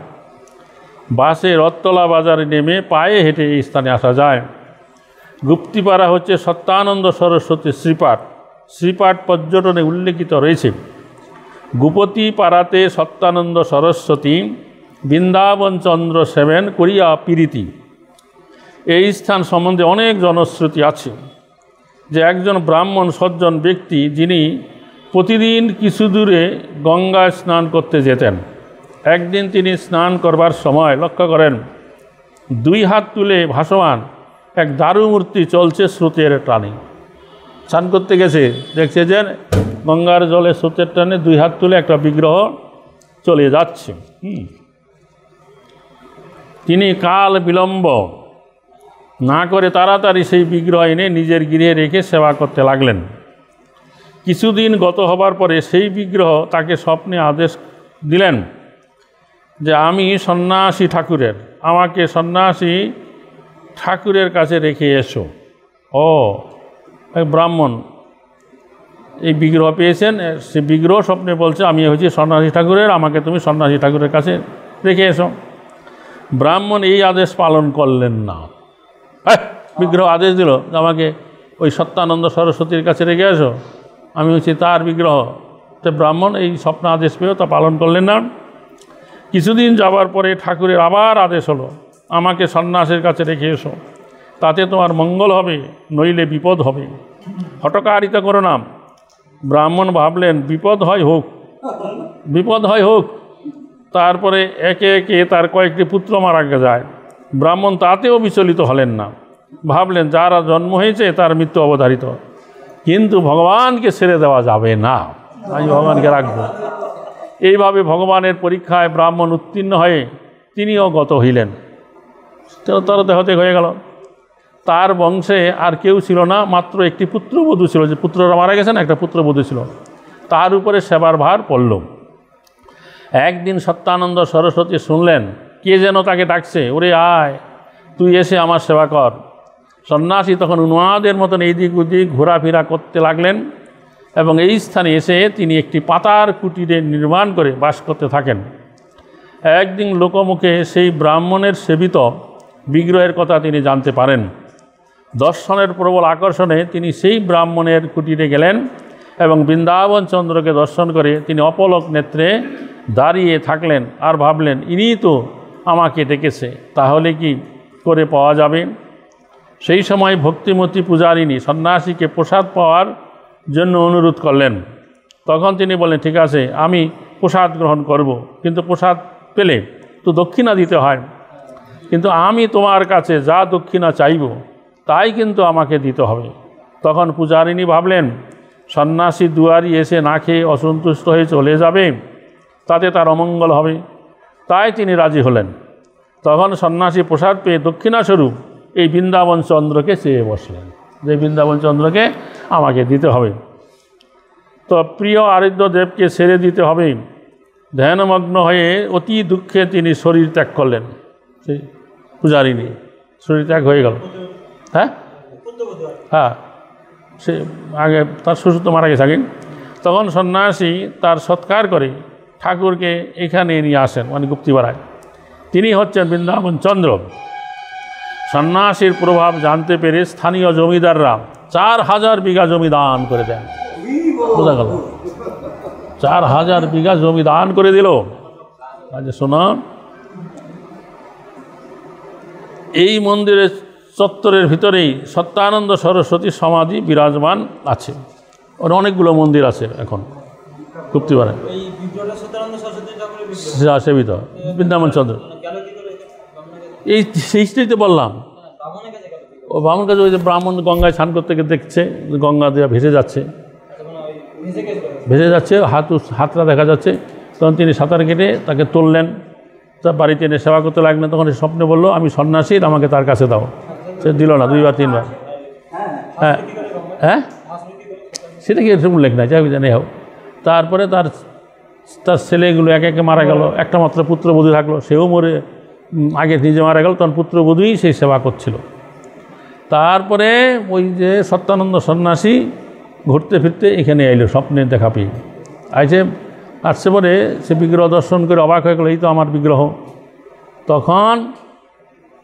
বাসে রথতলা বাজারে নেমে পায়ে হেঁটে এই স্থানে আসা যায়। গুপ্তিপাড়া হচ্ছে সত্যানন্দ সরস্বতীর শ্রীপাঠ। শ্রীপাঠ পর্যটনে উল্লেখিত রয়েছে। গুপতি পাড়াতে সত্যানন্দ সরস্বতী বৃন্দাবন চন্দ্র সেবেন করিয়া প্রীতি। এই স্থান সম্বন্ধে অনেক জনশ্রুতি আছে যে একজন ব্রাহ্মণ সজ্জন ব্যক্তি যিনি প্রতিদিন কিছু দূরে গঙ্গায় স্নান করতে যেতেন। একদিন তিনি স্নান করবার সময় লক্ষ্য করেন 2 হাত তুলে ভাসমান এক দারুমূর্তি চলছে স্রোতের টানে। স্নান করতে গেছে, দেখছে যে গঙ্গার জলে স্রোতের টানে 2 হাত তুলে একটা বিগ্রহ চলে যাচ্ছে। তিনি কাল বিলম্ব না করে তাড়াতাড়ি সেই বিগ্রহ এনে নিজের গৃহে রেখে সেবা করতে লাগলেন। কিছুদিন গত হবার পরে সেই বিগ্রহ তাকে স্বপ্নে আদেশ দিলেন যে আমি সন্ন্যাসী ঠাকুরের, আমাকে সন্ন্যাসী ঠাকুরের কাছে রেখে এসো। এক ব্রাহ্মণ এই বিগ্রহ পেয়েছেন, সে বিগ্রহ স্বপ্নে বলছে আমি হচ্ছি সন্ন্যাসী ঠাকুরের, আমাকে তুমি সন্ন্যাসী ঠাকুরের কাছে রেখে এসো। ব্রাহ্মণ এই আদেশ পালন করলেন না। বিগ্রহ আদেশ দিল আমাকে ওই সত্যানন্দ সরস্বতীর কাছে রেখে এসো, আমি হচ্ছি তার বিগ্রহ। তো ব্রাহ্মণ এই স্বপ্ন আদেশ পেয়েও তা পালন করলেন না। কিছুদিন যাবার পরে ঠাকুরের আবার আদেশ হলো আমাকে সন্ন্যাসের কাছে রেখে এসো, তাতে তোমার মঙ্গল হবে, নইলে বিপদ হবে, হটকারিতা করো না। ব্রাহ্মণ ভাবলেন বিপদ হয় হোক। তারপরে একে একে তার কয়েকটি পুত্র মারা যায়। ব্রাহ্মণ তাতেও বিচলিত হলেন না, ভাবলেন যারা জন্ম হয়েছে তার মৃত্যু অবধারিত, কিন্তু ভগবানকে ছেড়ে দেওয়া যাবে না, আমি ভগবানকে রাখবো। এইভাবে ভগবানের পরীক্ষায় ব্রাহ্মণ উত্তীর্ণ হয়ে তিনিও গত হইলেন। তার দেহতে হয়ে গেল। তার বংশে আর কেউ ছিল না, মাত্র একটি পুত্রবধূ ছিল, যে পুত্ররা মারা গেছেন, একটা পুত্রবধূ ছিল, তার উপরে সেবার ভার পড়ল। একদিন সত্যানন্দ সরস্বতী শুনলেন কে যেন তাকে ডাকছে, ওরে আয় তুই এসে আমার সেবা কর। সন্ন্যাসী তখন উন্মাদের মতন এইদিক ওদিক ঘোরাফেরা করতে লাগলেন এবং এই স্থানে এসে তিনি একটি পাতার কুটিরে নির্মাণ করে বাস করতে থাকেন। একদিন লোকমুখে সেই ব্রাহ্মণের সেবিত বিগ্রহের কথা তিনি জানতে পারেন। দর্শনের প্রবল আকর্ষণে তিনি সেই ব্রাহ্মণের কুটিরে গেলেন এবং বৃন্দাবন চন্দ্রকে দর্শন করে তিনি অপলক নেত্রে দাঁড়িয়ে থাকলেন আর ভাবলেন ইনিই তো আমাকে ডেকেছে, তাহলে কি করে পাওয়া যাবে। সেই সময় ভক্তিমতী পূজারিণী সন্ন্যাসীকে প্রসাদ পাওয়ার জন্য অনুরোধ করলেন। তখন তিনি বললেন ঠিক আছে আমি প্রসাদ গ্রহণ করব, কিন্তু প্রসাদ পেলে তো দক্ষিণা দিতে হয়। কিন্তু আমি তোমার কাছে যা দক্ষিণা চাইব তাই কিন্তু আমাকে দিতে হবে। তখন পূজারিনী ভাবলেন সন্ন্যাসী দুয়ারি এসে না খেয়ে অসন্তুষ্ট হয়ে চলে যাবে, তাতে তার অমঙ্গল হবে, তাই তিনি রাজি হলেন। তখন সন্ন্যাসী প্রসাদ পেয়ে দক্ষিণাস্বরূপ এই বৃন্দাবন চন্দ্রকে চেয়ে বসলেন যে বৃন্দাবন চন্দ্রকে আমাকে দিতে হবে। তো প্রিয় আরাধ্য দেবকে ছেড়ে দিতে হবে। ধ্যানমগ্ন হয়ে অতি দুঃখে তিনি শরীর ত্যাগ করলেন। সেই পূজারিনী শরীর ত্যাগ হয়ে গেল। হ্যাঁ হ্যাঁ, সে আগে তার শ্বশুর তো মারা গেছে আগে। তখন সন্ন্যাসী তার সৎকার করে ঠাকুরকে এখানে নিয়ে আসেন, মানে গুপ্তিপাড়ায়। তিনি হচ্ছেন বৃন্দাবন চন্দ্র। সন্ন্যাসীর প্রভাব জানতে পেরে স্থানীয় জমিদাররা 4000 বিঘা জমি দান করে দেন। বোঝা গেল, 4000 বিঘা জমি দান করে দিল। আচ্ছা শোনো, এই মন্দিরের চত্বরের ভিতরেই সত্যানন্দ সরস্বতী সমাধি বিরাজমান আছে। ওর অনেকগুলো মন্দির আছে এখন গুপ্তিপাড়ায়, সেবিত বৃন্দাবন চন্দ্র। এই সেইটাই তো বললাম, ও ব্রাহ্মণ কাছে ওই যে ব্রাহ্মণ গঙ্গায় স্নান করতে গিয়ে দেখছে গঙ্গা দিয়ে ভেসে যাচ্ছে, হাতটা দেখা যাচ্ছে। তখন তিনি সাঁতার কেটে তাকে তুললেন, তার বাড়িতে এনে সেবা করতে লাগলেন। তখন স্বপ্নে বলল আমি সন্ন্যাসীর, আমাকে তার কাছে দাও। সে দিল না, 2 বার 3 বার। হ্যাঁ হ্যাঁ, সেটা কি এরকম লেখ না, যাই জানি হোক। তারপরে তার ছেলেগুলো একে একে মারা গেল। একটা মাত্র পুত্রবধূ থাকলো, সেও মরে আগে নিজে মারা গেল। তখন পুত্রবধূই সেই সেবা করছিল। তারপরে ওই যে সত্যানন্দ সন্ন্যাসী ঘুরতে ফিরতে এখানে এলো, স্বপ্নে দেখা পেয়ে আসছে পরে সে বিগ্রহ দর্শন করে অবাক হয়ে গেল, এই তো আমার বিগ্রহ। তখন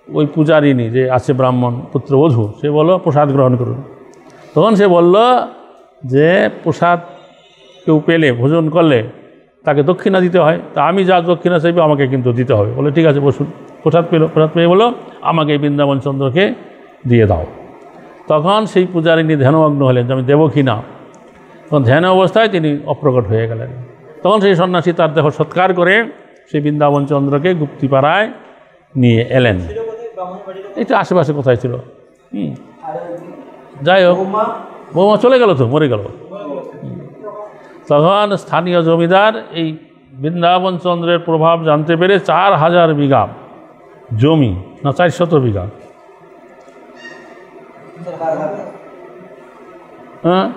ওই পূজারিনী যে আছে ব্রাহ্মণ পুত্রবধূ, সে বলল প্রসাদ গ্রহণ করুন। তখন সে বলল যে প্রসাদ কেউ পেলে, ভোজন করলে তাকে দক্ষিণা দিতে হয়, তা আমি যা দক্ষিণা চাইব আমাকে কিন্তু দিতে হবে। বলে ঠিক আছে বসুন। প্রসাদ পেয়ে বলো আমাকে এই বৃন্দাবন চন্দ্রকে দিয়ে দাও। তখন সেই পূজারিনী ধ্যানমগ্ন হলেন যে আমি দেবো কি না। তখন ধ্যান অবস্থায় তিনি অপ্রকট হয়ে গেলেন। তখন সেই সন্ন্যাসী তার দেহ সৎকার করে সেই বৃন্দাবন চন্দ্রকে গুপ্তিপাড়ায় নিয়ে এলেন। এটা আশেপাশে কোথায় ছিল। যাই হোক, বৌমা চলে গেল, তো মরে গেল। তখন স্থানীয় জমিদার এই বৃন্দাবন চন্দ্রের প্রভাব জানতে পেরে 4000 বিঘা জমি, না 400 বিঘা, হ্যাঁ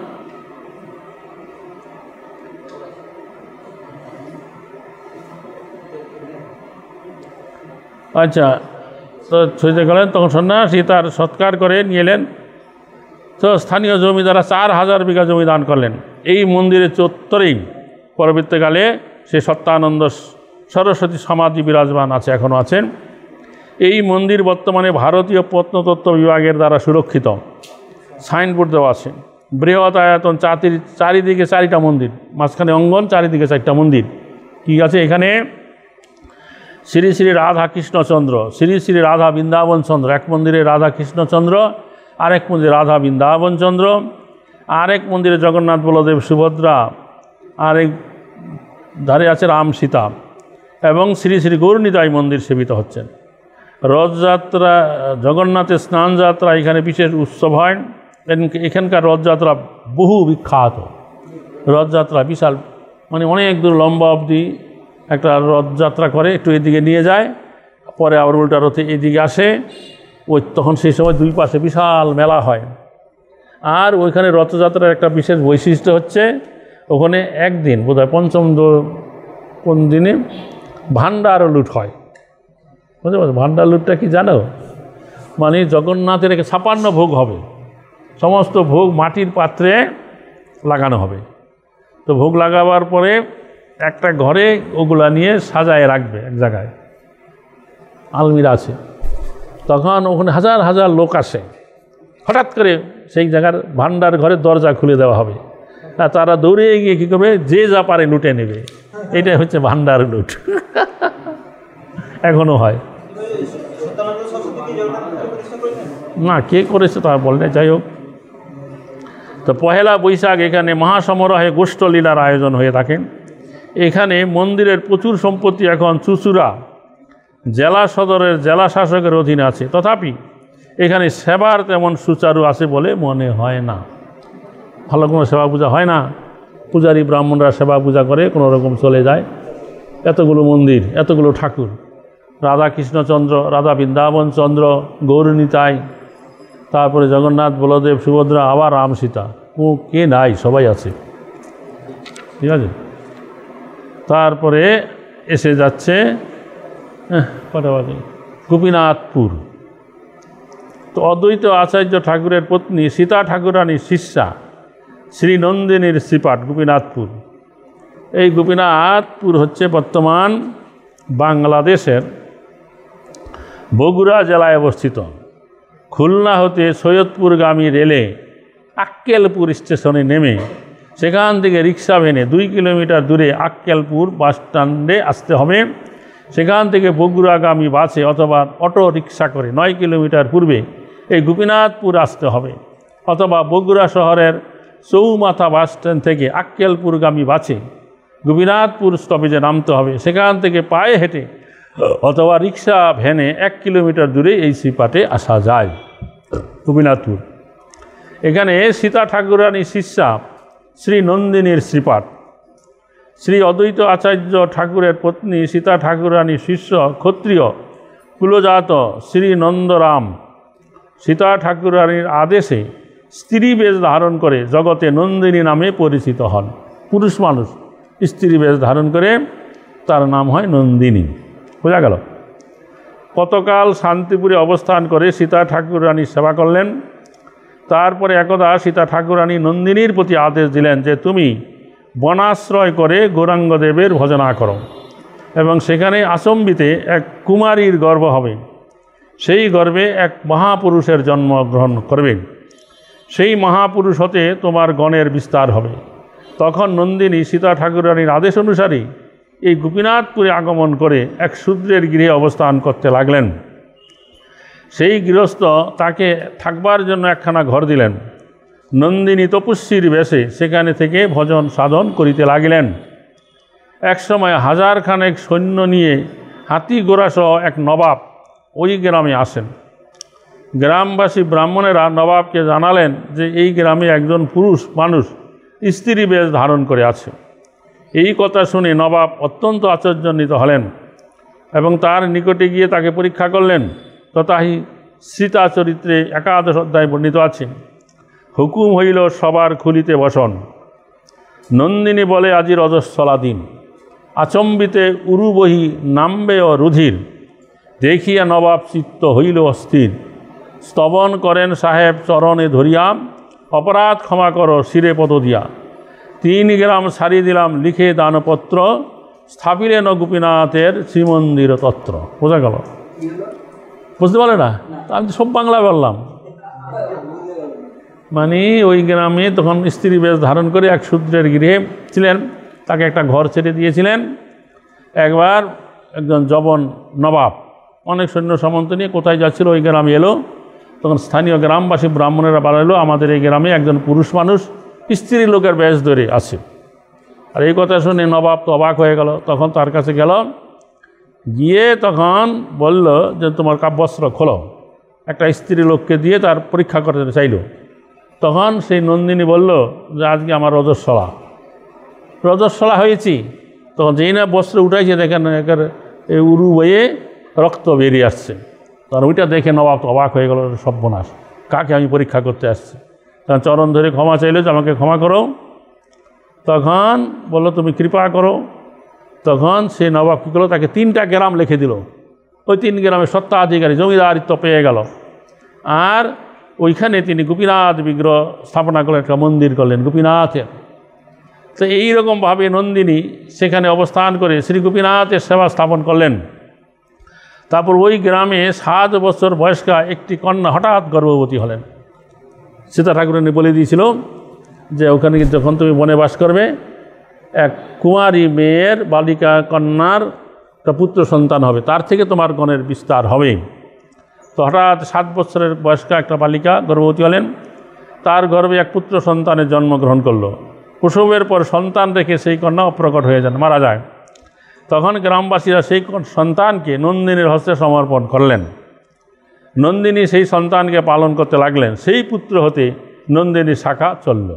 আচ্ছা, তো ছুঁতে গেলেন। তখন সন্ন্যাসী তার সৎকার করে নিয়ে এলেন। তো স্থানীয় জমিদারা 4000 বিঘা জমি দান করলেন। এই মন্দিরের চত্বরেই পরবর্তীকালে সে সত্যানন্দ সরস্বতী সমাধি বিরাজমান আছে, এখনও আছেন। এই মন্দির বর্তমানে ভারতীয় প্রত্নতত্ত্ব বিভাগের দ্বারা সুরক্ষিত, সাইনবোর্ড দেওয়া আছে। বৃহৎ আয়তন, চারিদিকে 4টা মন্দির, মাঝখানে অঙ্গন, চারিদিকে 4টা মন্দির। কি আছে এখানে? শ্রী শ্রী রাধা কৃষ্ণচন্দ্র, শ্রী শ্রী রাধা বৃন্দাবন চন্দ্র, এক মন্দিরে রাধা কৃষ্ণচন্দ্র, আরেক মন্দিরে রাধা বৃন্দাবন চন্দ্র, আরেক মন্দিরে জগন্নাথ বলদেব সুভদ্রা, আরেক ধারে আছে রাম সীতা, এবং শ্রী শ্রী গৌরনিতাই মন্দির সেবিত হচ্ছেন। রথযাত্রা, জগন্নাথের স্নান যাত্রা এখানে বিশেষ উৎসব হয়। এখানকার রথযাত্রা বহু বিখ্যাত। রথযাত্রা বিশাল, মানে অনেক দূর লম্বা অবধি একটা রথযাত্রা করে, একটু এদিকে নিয়ে যায়, পরে আবার উল্টা রথে এদিকে আসে। ওই তখন সেই সময় 2 পাশে বিশাল মেলা হয়। আর ওইখানে রথযাত্রার একটা বিশেষ বৈশিষ্ট্য হচ্ছে, ওখানে একদিন বোধহয় 5ম কোন দিনে ভান্ডার লুট হয়। বুঝতে পারছো ভান্ডার লুটটা কি জানো? মানে জগন্নাথের 56 ভোগ হবে, সমস্ত ভোগ মাটির পাত্রে লাগানো হবে। তো ভোগ লাগাবার পরে একটা ঘরে ওগুলা নিয়ে সাজায় রাখবে, এক জায়গায় আলমিরা আছে। তখন ওখানে হাজার হাজার লোক আসে। হঠাৎ করে সেই জায়গার ভান্ডার ঘরের দরজা খুলে দেওয়া হবে, আর তারা দৌড়ে গিয়ে কী করবে, যে যা পারে লুটে নেবে। এটাই হচ্ছে ভান্ডার লুট। এখনও হয় না, কে করেছে তা বলে। যাই হোক, তো পহেলা বৈশাখ এখানে মহাসমারোহে গোষ্ঠলীলার আয়োজন হয়ে থাকে। এখানে মন্দিরের প্রচুর সম্পত্তি এখন চুচুরা জেলা সদরের জেলা শাসকের অধীনে আছে, তথাপি এখানে সেবার তেমন সুচারু আছে বলে মনে হয় না। ভালো কোনো সেবা পূজা হয় না, পূজারী ব্রাহ্মণরা সেবা পূজা করে কোনো রকম চলে যায়। এতগুলো মন্দির, এতগুলো ঠাকুর, রাধা কৃষ্ণচন্দ্র, রাধা বৃন্দাবন চন্দ্র, গৌরনীতাই, তারপরে জগন্নাথ, বলদেব, সুভদ্রা, আবার রাম সীতা, কে নাই, সবাই আছে, ঠিক আছে। তারপরে এসে যাচ্ছে কটা বাজে, গোপীনাথপুর। তো অদ্বৈত আচার্য ঠাকুরের পত্নী সীতা ঠাকুরানীর শিষ্যা শ্রী নন্দিনীর শ্রীপাঠ গোপীনাথপুর। এই গোপীনাথপুর হচ্ছে বর্তমান বাংলাদেশের বগুড়া জেলায় অবস্থিত। খুলনা হতে সৈয়দপুরগামী রেলে আক্কেলপুর স্টেশনে নেমে সেখান থেকে রিক্সা ভেনে 2 কিলোমিটার দূরে আক্কেলপুর বাস স্ট্যান্ডে আসতে হবে। সেখান থেকে বগুড়াগামী বাসে অথবা অটো রিক্সা করে 9 কিলোমিটার পূর্বে এই গোপীনাথপুর আসতে হবে, অথবা বগুড়া শহরের চৌমাথা বাস স্ট্যান্ড থেকে আক্কেলপুরগামী বাসে গোপীনাথপুর স্টপেজে নামতে হবে। সেখান থেকে পায়ে হেঁটে অথবা রিক্সা ভ্যানে 1 কিলোমিটার দূরে এই শ্রীপাঠে আসা যায়, গোপীনাথপুর। এখানে সীতা ঠাকুরানী শিষ্যা শ্রী নন্দিনীর শ্রীপাঠ। শ্রী অদ্বৈত আচার্য ঠাকুরের পত্নী সীতা ঠাকুরানী শিষ্য ক্ষত্রিয় কুলজাত শ্রী নন্দরাম সীতা ঠাকুরানীর আদেশে স্ত্রী বেশ ধারণ করে জগতে নন্দিনী নামে পরিচিত হন। পুরুষ মানুষ স্ত্রী বেশ ধারণ করে, তার নাম হয় নন্দিনী। বোঝা গেল? কতকাল শান্তিপুরে অবস্থান করে সীতা ঠাকুরানীর সেবা করলেন। তারপরে একদা সীতা ঠাকুরানী নন্দিনীর প্রতি আদেশ দিলেন যে তুমি বনাশ্রয় করে গৌরাঙ্গদেবের ভজনা করো, এবং সেখানে আচম্বিতে এক কুমারীর গর্ভ হবে, সেই গর্ভে এক মহাপুরুষের জন্মগ্রহণ করবে, সেই মহাপুরুষ হতে তোমার গণের বিস্তার হবে। তখন নন্দিনী সীতা ঠাকুরানীর আদেশ অনুসারে এই গোপীনাথপুরে আগমন করে এক শূদ্রের গৃহে অবস্থান করতে লাগলেন। সেই গৃহস্থ তাকে থাকবার জন্য একখানা ঘর দিলেন। নন্দিনী তপস্বীর বেশে সেখানে থেকে ভজন সাধন করিতে লাগিলেন। একসময় 1000 খানেক সৈন্য নিয়ে হাতি ঘোড়াসহ এক নবাব ওই গ্রামে আসেন। গ্রামবাসী ব্রাহ্মণেরা নবাবকে জানালেন যে এই গ্রামে একজন পুরুষ মানুষ স্ত্রী বেশ ধারণ করে আছে। এই কথা শুনে নবাব অত্যন্ত আশ্চর্যান্বিত হলেন এবং তার নিকটে গিয়ে তাকে পরীক্ষা করলেন। তথাহি সীতা চরিত্রে 11 অধ্যায় বর্ণিত আছে। হুকুম হইল সবার খুলিতে বসন। নন্দিনী বলে আজি রজস্বলা দিন, আচম্বিতে উরুবহি নামবে ও রুধির। দেখিয়া নবাব চিত্ত হইল অস্থির, স্তবন করেন সাহেব চরণে ধরিয়া, অপরাধ ক্ষমা করো শিরে পদ দিয়া। 3 গ্রাম সারি দিলাম লিখে দানপত্র, স্থাপিলেন গোপীনাথের শ্রীমন্দির তত্র। বোঝা গেল? বুঝতে পারলে না? আমি তো সব বাংলা বললাম। মানে ওই গ্রামে তখন স্ত্রী বেশ ধারণ করে এক শূদ্রের গৃহে ছিলেন, তাকে একটা ঘর ছেড়ে দিয়েছিলেন। একবার একজন জবন নবাব অনেক সৈন্য সামন্ত নিয়ে কোথায় যাচ্ছিল, ওই গ্রামে এলো। তখন স্থানীয় গ্রামবাসী ব্রাহ্মণেরা বাড়াইলো আমাদের এই গ্রামে একজন পুরুষ মানুষ স্ত্রী লোকের বেশ ধরে আছে। আর এই কথা শুনে নবাব তো অবাক হয়ে গেল। তখন তার কাছে গেল, গিয়ে তখন বলল যে তোমার কাব্যস্ত্র খোলো। একটা স্ত্রী লোককে দিয়ে তার পরীক্ষা করতে চাইল। তখন সেই নন্দিনী বলল যে আজকে আমার রজস্বলা হয়েছি। তখন যেই না বস্ত্র উঠাইছে দেখেন একের এই উরু বয়ে রক্ত বেরিয়ে আসছে। তখন ওইটা দেখে নবাব অবাক হয়ে গেল, সর্বনাশ, কাকে আমি পরীক্ষা করতে আসছি। তখন চরণ ধরে ক্ষমা চাইলো যে আমাকে ক্ষমা করো। তখন বললো তুমি কৃপা করো। তখন সে নবাব কী করলো, তাকে 3টা গ্রাম লিখে দিল। ওই 3 গ্রামে সত্ত্বাধিকারী জমিদারিত্ব পেয়ে গেল। আর ওইখানে তিনি গোপীনাথ বিগ্রহ স্থাপনা করলেন, একটা মন্দির করলেন গোপীনাথের। তো এইরকমভাবে নন্দিনী সেখানে অবস্থান করে শ্রী গোপীনাথের সেবা স্থাপন করলেন। তারপর ওই গ্রামে 7 বছর বয়স্কা একটি কন্যা হঠাৎ গর্ভবতী হলেন। সীতা ঠাকুরানী বলে দিয়েছিল যে ওখানে যখন তুমি বনে বাস করবে, এক কুমারী মেয়ের বালিকা কন্যার একটা পুত্র সন্তান হবে, তার থেকে তোমার গণের বিস্তার হবে। তো হঠাৎ 7 বছরের বয়স্কা একটা বালিকা গর্ভবতী হলেন। তার গর্ভে এক পুত্র সন্তানের জন্মগ্রহণ করলো। প্রসবের পর সন্তান রেখে সেই কন্যা অপ্রকট হয়ে যান, মারা যায়। তখন গ্রামবাসীরা সেই সন্তানকে নন্দিনীর হস্তে সমর্পণ করলেন। নন্দিনী সেই সন্তানকে পালন করতে লাগলেন। সেই পুত্র হতে নন্দিনীর শাখা চলল।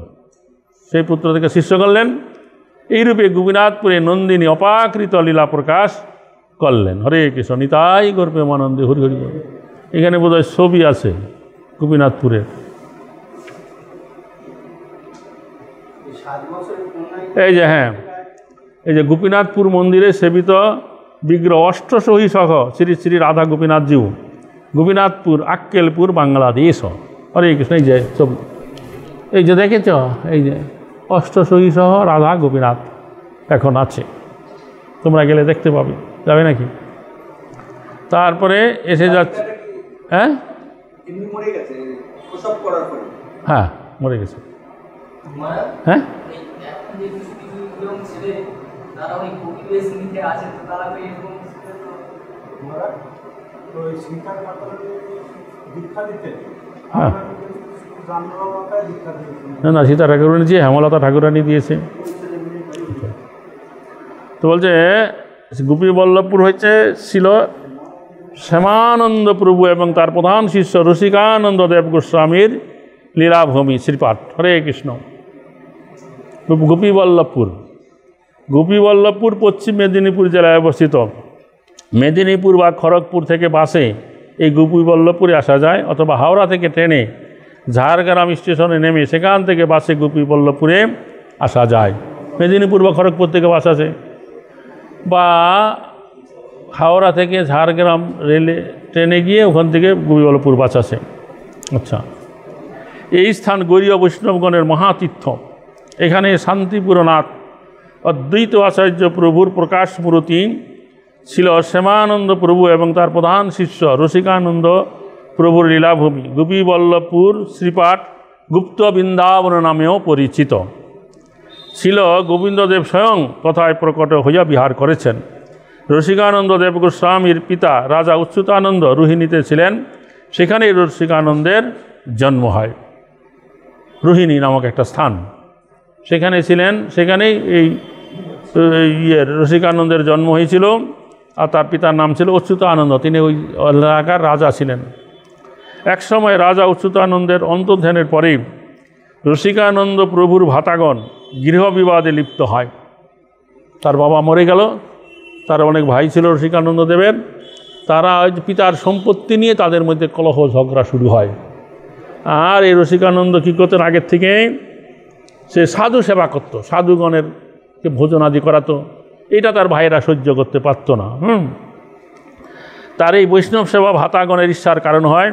সেই পুত্র থেকে শিষ্য করলেন। এইরূপে গোপীনাথপুরে নন্দিনী অপাকৃত লীলা প্রকাশ করলেন। হরে কৃষ্ণ, নিতাই গর্বে মানন্দে হরি হরি বল। এখানে বোধহয় ছবি আছে গোপীনাথপুরের। এই যে হ্যাঁ, এই যে গোপীনাথপুর মন্দিরে সেবিত বিগ্রহ অষ্টসহী সহ শ্রী শ্রী রাধা গোপীনাথজিউ, গোপীনাথপুর আক্কেলপুর বাংলাদেশ। হরে কৃষ্ণ। এই যে ছবি, এই যে দেখেছ, এই যে অষ্টসহী সহ রাধা গোপীনাথ এখন আছে, তোমরা গেলে দেখতে পাবে। যাবে নাকি? তারপরে এসে যাচ্ছে, হ্যাঁ হ্যাঁ মরে গেছে, হ্যাঁ না না, সীতা ঠাকুরানী যে হেমলতা ঠাকুরানী দিয়েছে। তো বলছে গোপী বল্লভপুর হচ্ছে ছিল শ্যামানন্দ প্রভু এবং তার প্রধান শিষ্য রসিকানন্দ দেব গোস্বামীর লীলাভূমি শ্রীপাঠ। হরে কৃষ্ণ। গোপীবল্লভপুর, গোপীবল্লভপুর পশ্চিম মেদিনীপুর জেলায় অবস্থিত। মেদিনীপুর বা খড়গপুর থেকে বাসে এই গোপীবল্লভপুরে আসা যায়, অথবা হাওড়া থেকে ট্রেনে ঝাড়গ্রাম স্টেশনে নেমে সেখান থেকে বাসে গোপীবল্লভপুরে আসা যায়। মেদিনীপুর বা খড়গপুর থেকে বাস আছে, বা হাওড়া থেকে ঝাড়গ্রাম রেলে ট্রেনে গিয়ে ওখান থেকে গোপীবল্লভপুর বাস আছে। আচ্ছা, এই স্থান গৌরীয় বৈষ্ণবগণের মহাতীর্থ। এখানে শান্তিপুরনাথ অদ্বৈত আচার্য প্রভুর প্রকাশ মূর্তি ছিল শ্যামানন্দ প্রভু এবং তার প্রধান শিষ্য রসিকানন্দ প্রভুর লীলাভূমি। গোপীবল্লভপুর শ্রীপাঠ গুপ্ত বৃন্দাবন নামেও পরিচিত ছিল। গোবিন্দদেব স্বয়ং কথায় প্রকট হইয়া বিহার করেছেন। রসিকানন্দ দেব গোস্বামীর পিতা রাজা অচ্যুতানন্দ রোহিণীতে ছিলেন, সেখানেই রসিকানন্দের জন্ম হয়। রোহিণী নামক একটা স্থান, সেখানে ছিলেন, সেখানেই এই রসিকানন্দের জন্ম হয়েছিল। আর তার পিতার নাম ছিল অচ্যুতানন্দ, তিনি ওই এলাকার রাজা ছিলেন। একসময় রাজা অচ্যুতানন্দের অন্তর্ধানের পরেই রসিকানন্দ প্রভুর ভাতাগণ গৃহবিবাদে লিপ্ত হয়। তার বাবা মরে গেল, তার অনেক ভাই ছিল রসিকানন্দ দেবের, তারা পিতার সম্পত্তি নিয়ে তাদের মধ্যে কলহ ঝগড়া শুরু হয়। আর এই রসিকানন্দ কী করতেন, আগের থেকে সে সাধু সেবা করত, সাধুগণেরকে ভোজন আদি করাতো। এটা তার ভাইয়েরা সহ্য করতে পারত না। তার এই বৈষ্ণব সেবা ভাতাগণের ঈর্ষার কারণ হয়।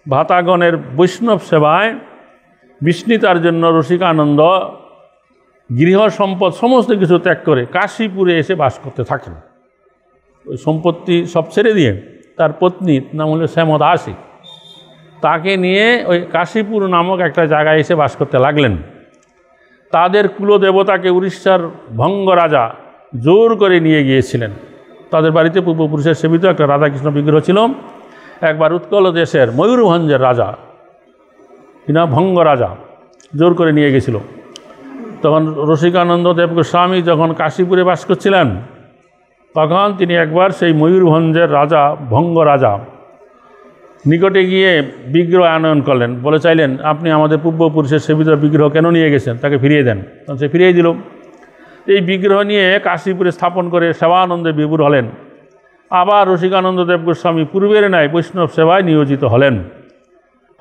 ভাতাগণের বৈষ্ণব সেবায় বিস্মিতার জন্য রসিকানন্দ গৃহ সম্পদ সমস্ত কিছু ত্যাগ করে কাশীপুরে এসে বাস করতে থাকেন। ওই সম্পত্তি সব ছেড়ে দিয়ে তার পত্নীর নাম হলো শ্যামদাসী, তাকে নিয়ে ওই কাশীপুর নামক একটা জায়গায় এসে বাস করতে লাগলেন। তাদের কুলদেবতাকে উড়িষ্যার ভঙ্গ রাজা জোর করে নিয়ে গিয়েছিলেন। তাদের বাড়িতে পূর্বপুরুষের সেবিত একটা রাধাকৃষ্ণ বিগ্রহ ছিল। একবার উৎকল দেশের ময়ূরভঞ্জের রাজা, কিনা ভঙ্গ রাজা, জোর করে নিয়ে গেছিল। তখন রসিকানন্দ দেব গোস্বামী যখন কাশীপুরে বাস করছিলেন, তখন তিনি একবার সেই ময়ূরভঞ্জের রাজা ভঙ্গ রাজা নিকটে গিয়ে বিগ্রহ আনয়ন করলেন। বলে চাইলেন, আপনি আমাদের পূর্বপুরুষের সেবিত বিগ্রহ কেন নিয়ে গেছেন, তাকে ফিরিয়ে দেন। তখন সে ফিরিয়ে দিল। এই বিগ্রহ নিয়ে কাশীপুরে স্থাপন করে সেবানন্দে বিভোর হলেন। আবার রসিকানন্দ দেব গোস্বামী পূর্বের ন্যায় বৈষ্ণব সেবায় নিয়োজিত হলেন।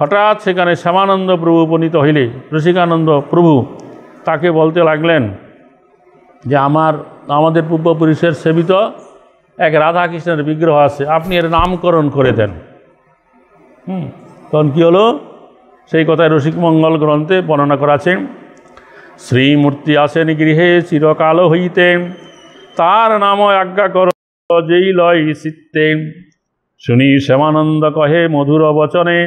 হঠাৎ সেখানে শ্যামানন্দ প্রভু উপনীত হইলে রসিকানন্দ প্রভু তাকে বলতে লাগলেন যে আমাদের পূর্বপুরুষের সেবিত এক রাধাকৃষ্ণের বিগ্রহ আছে, আপনি এর নামকরণ করে দেন। তখন কী হলো, সেই কথায় রসিকমঙ্গল গ্রন্থে বর্ণনা করা আছে। শ্রীমূর্তি আসেন গৃহে চিরকাল হইতে, তার নাম আজ্ঞা কর যেই লয় চিত্তে। শুনি শ্যামানন্দ কহে মধুর বচনে,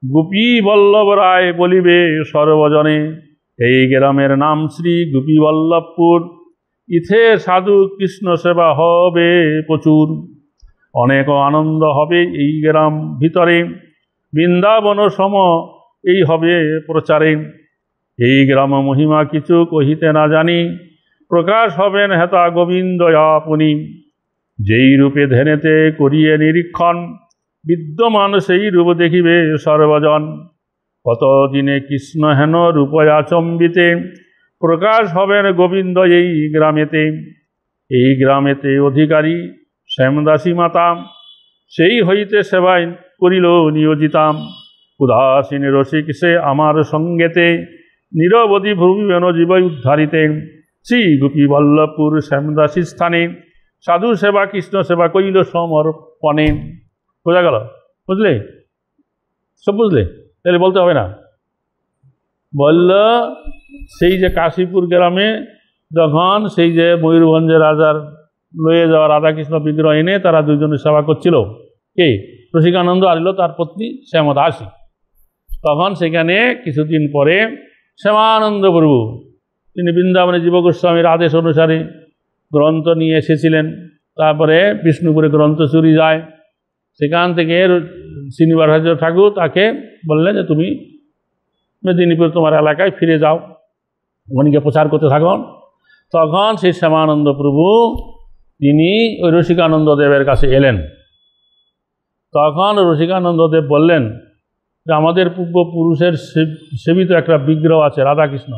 গোপী বল্লভ রায় বলিবে সর্বজনে। এই গ্রামের নাম শ্রী গোপীবল্লভপুর, ইথে সাধু কৃষ্ণ সেবা হবে প্রচুর। অনেক আনন্দ হবে এই গ্রাম ভিতরে, বৃন্দাবন সম এই হবে প্রচারে। এই গ্রাম মহিমা কিছু কহিতে না জানি, প্রকাশ হবেন হেতা গোবিন্দ আপনি। যেই রূপে ধ্যানেতে করিয়ে নিরীক্ষণ, বিদ্যমান সেই রূপ দেখিবে সর্বজন। কতদিনে কৃষ্ণ হেন রূপয়া চম্বিতে, প্রকাশ হবেন গোবিন্দ এই গ্রামেতে। এই গ্রামেতে অধিকারী শ্যামদাসী মাতা, সেই হইতে সেবায় করিল নিয়োজিতাম। উদাসীন রসিক সে আমার সঙ্গেতে, নিরবধি ভুবিবেন জীব উদ্ধারিতে। শ্রী গোপী বল্লভপুর শ্যামদাসী স্থানে, সাধু সেবা কৃষ্ণ সেবা করিল সমর্পণে। বোঝা গেল? বুঝলে? সব বুঝলে? তাহলে বলতে হবে না। বলল সেই যে কাশীপুর গ্রামে যখন সেই যে ময়ূরভঞ্জের রাজার লয়ে যাওয়া রাধাকৃষ্ণ বিগ্রহ এনে তারা দুজনে সেবা করছিল, কে? রসিকানন্দ আর তার পত্নী শ্যামদাসী। তখন সেখানে কিছুদিন পরে শ্যামানন্দ প্রভু তিনি বৃন্দাবনে জীব গোস্বামীর আদেশ অনুসারে গ্রন্থ নিয়ে এসেছিলেন। তারপরে বিষ্ণুপুরে গ্রন্থ চুরি যায়, সেখান থেকে শ্রীনিবাসাচার্য ঠাকুর তাকে বললেন যে তুমি মেদিনীপুর তোমার এলাকায় ফিরে যাও, ওখানে প্রচার করতে থাকুন। তখন সেই শ্যামানন্দ প্রভু তিনি ওই রসিকানন্দ দেবের কাছে এলেন। তখন রসিকানন্দ দেব বললেন যে আমাদের পূর্বপুরুষের সেবিত একটা বিগ্রহ আছে রাধাকৃষ্ণ,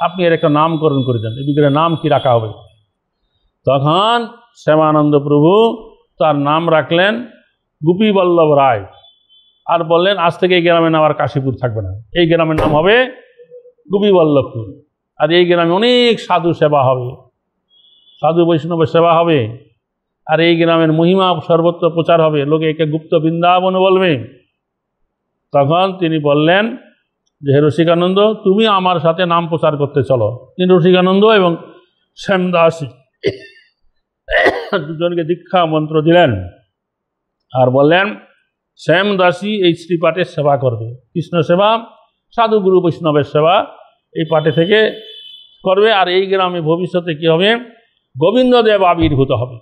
আপনি এর একটা নামকরণ করে দেন, এই বিগ্রহের নাম কি রাখা হবে? তখন শ্যামানন্দ প্রভু তার নাম রাখলেন গোপী বল্লভ রায়, আর বললেন আজ থেকে এই গ্রামের নাম আর কাশীপুর থাকবে না, এই গ্রামের নাম হবে গোপী বল্লভপুর। আর এই গ্রামে অনেক সাধু সেবা হবে, সাধু বৈষ্ণবের সেবা হবে, আর এই গ্রামের মহিমা সর্বত্র প্রচার হবে, লোকে একে গুপ্ত বৃন্দাবন বলবে। তখন তিনি বললেন যে হে রসিকানন্দ, তুমি আমার সাথে নাম প্রচার করতে চলো। তিনি রসিকানন্দ এবং শ্যামদাসী দুজনকে দীক্ষা মন্ত্র দিলেন আর বললেন শ্যামদাসী এই শ্রীপাঠের সেবা করবে, কৃষ্ণ সেবা সাধু গুরু বৈষ্ণবের সেবা এই পাঠে থেকে করবে। আর এই গ্রামে ভবিষ্যতে কি হবে? গোবিন্দদেব আবির্ভূত হবে,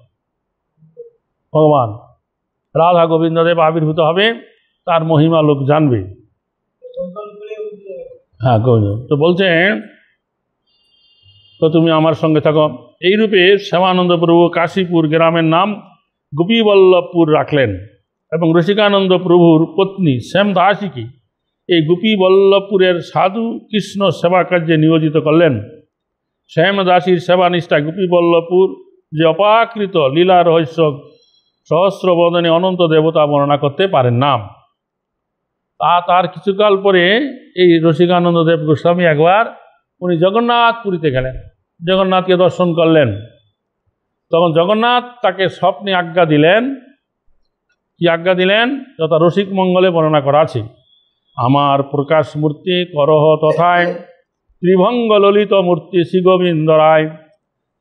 ভগবান রাধা গোবিন্দদেব আবির্ভূত হবে, তার মহিমা লোক জানবে। হ্যাঁ, তো বলছেন তো তুমি আমার সঙ্গে থাকো। এইরূপে শ্যামানন্দ প্রভু কাশীপুর গ্রামের নাম গোপীবল্লভপুর রাখলেন এবং রসিকানন্দ প্রভুর পত্নী শ্যামদাসীকে এই গোপীবল্লভপুরের সাধু কৃষ্ণ সেবা কার্যে নিয়োজিত করলেন। শ্যামদাসীর সেবানিষ্ঠা গোপীবল্লভপুর যে অপাকৃত লীলা রহস্য সহস্র বদনে অনন্ত দেবতা বর্ণনা করতে পারেন না। তার কিছুকাল পরে এই রসিকানন্দ দেব গোস্বামী একবার উনি জগন্নাথপুরীতে গেলেন, জগন্নাথকে দর্শন করলেন। তখন জগন্নাথ তাকে স্বপ্নে আজ্ঞা দিলেন, কি আজ্ঞা দিলেন? যথা রসিক মঙ্গলে বর্ণনা করা আছে, আমার প্রকাশ মূর্তি করহ তথায়, ত্রিভঙ্গ ললিত মূর্তি শ্রী গোবিন্দ রায়।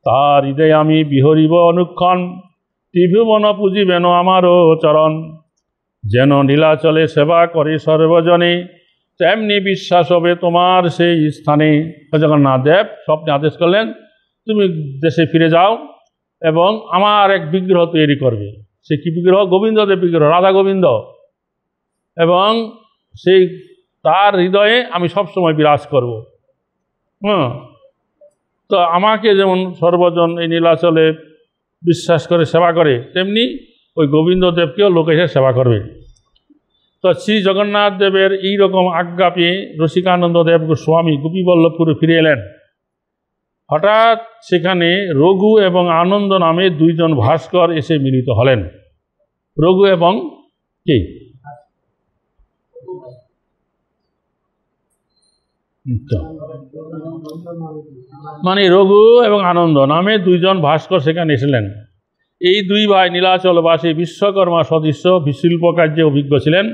তার হৃদয়ে আমি বিহরিব অনুক্ষণ, ত্রিভুবন পুজিবেন আমারও চরণ। যেন নীলাচলে সেবা করে সর্বজনে, তেমনি বিশ্বাস হবে তোমার সেই স্থানে। জগন্নাথ দেব স্বপ্নে আদেশ করলেন তুমি দেশে ফিরে যাও এবং আমার এক বিগ্রহ তৈরি করবে। সে কি বিগ্রহ? গোবিন্দদেব বিগ্রহ, রাধা গোবিন্দ, এবং সেই তার হৃদয়ে আমি সবসময় বিরাজ করব। তো আমাকে যেমন সর্বজন এই নীলাচলে বিশ্বাস করে সেবা করে, তেমনি ওই গোবিন্দদেবকেও লোক এসে সেবা করবে। তো শ্রী জগন্নাথ দেবের এইরকম আজ্ঞা পেয়ে রসিকানন্দ দেব গোস্বামী গোপীবল্লভপুরে ফিরে এলেন। হঠাৎ সেখানে রঘু এবং আনন্দ নামে দুইজন ভাস্কর এসে মিলিত হলেন। রঘু এবং কি? মানে রঘু এবং আনন্দ নামে দুইজন ভাস্কর সেখানে এসেছিলেন। এই দুই ভাই নীলাচলবাসী বিশ্বকর্মা সদৃশ্য শিল্প কার্যে অভিজ্ঞ ছিলেন।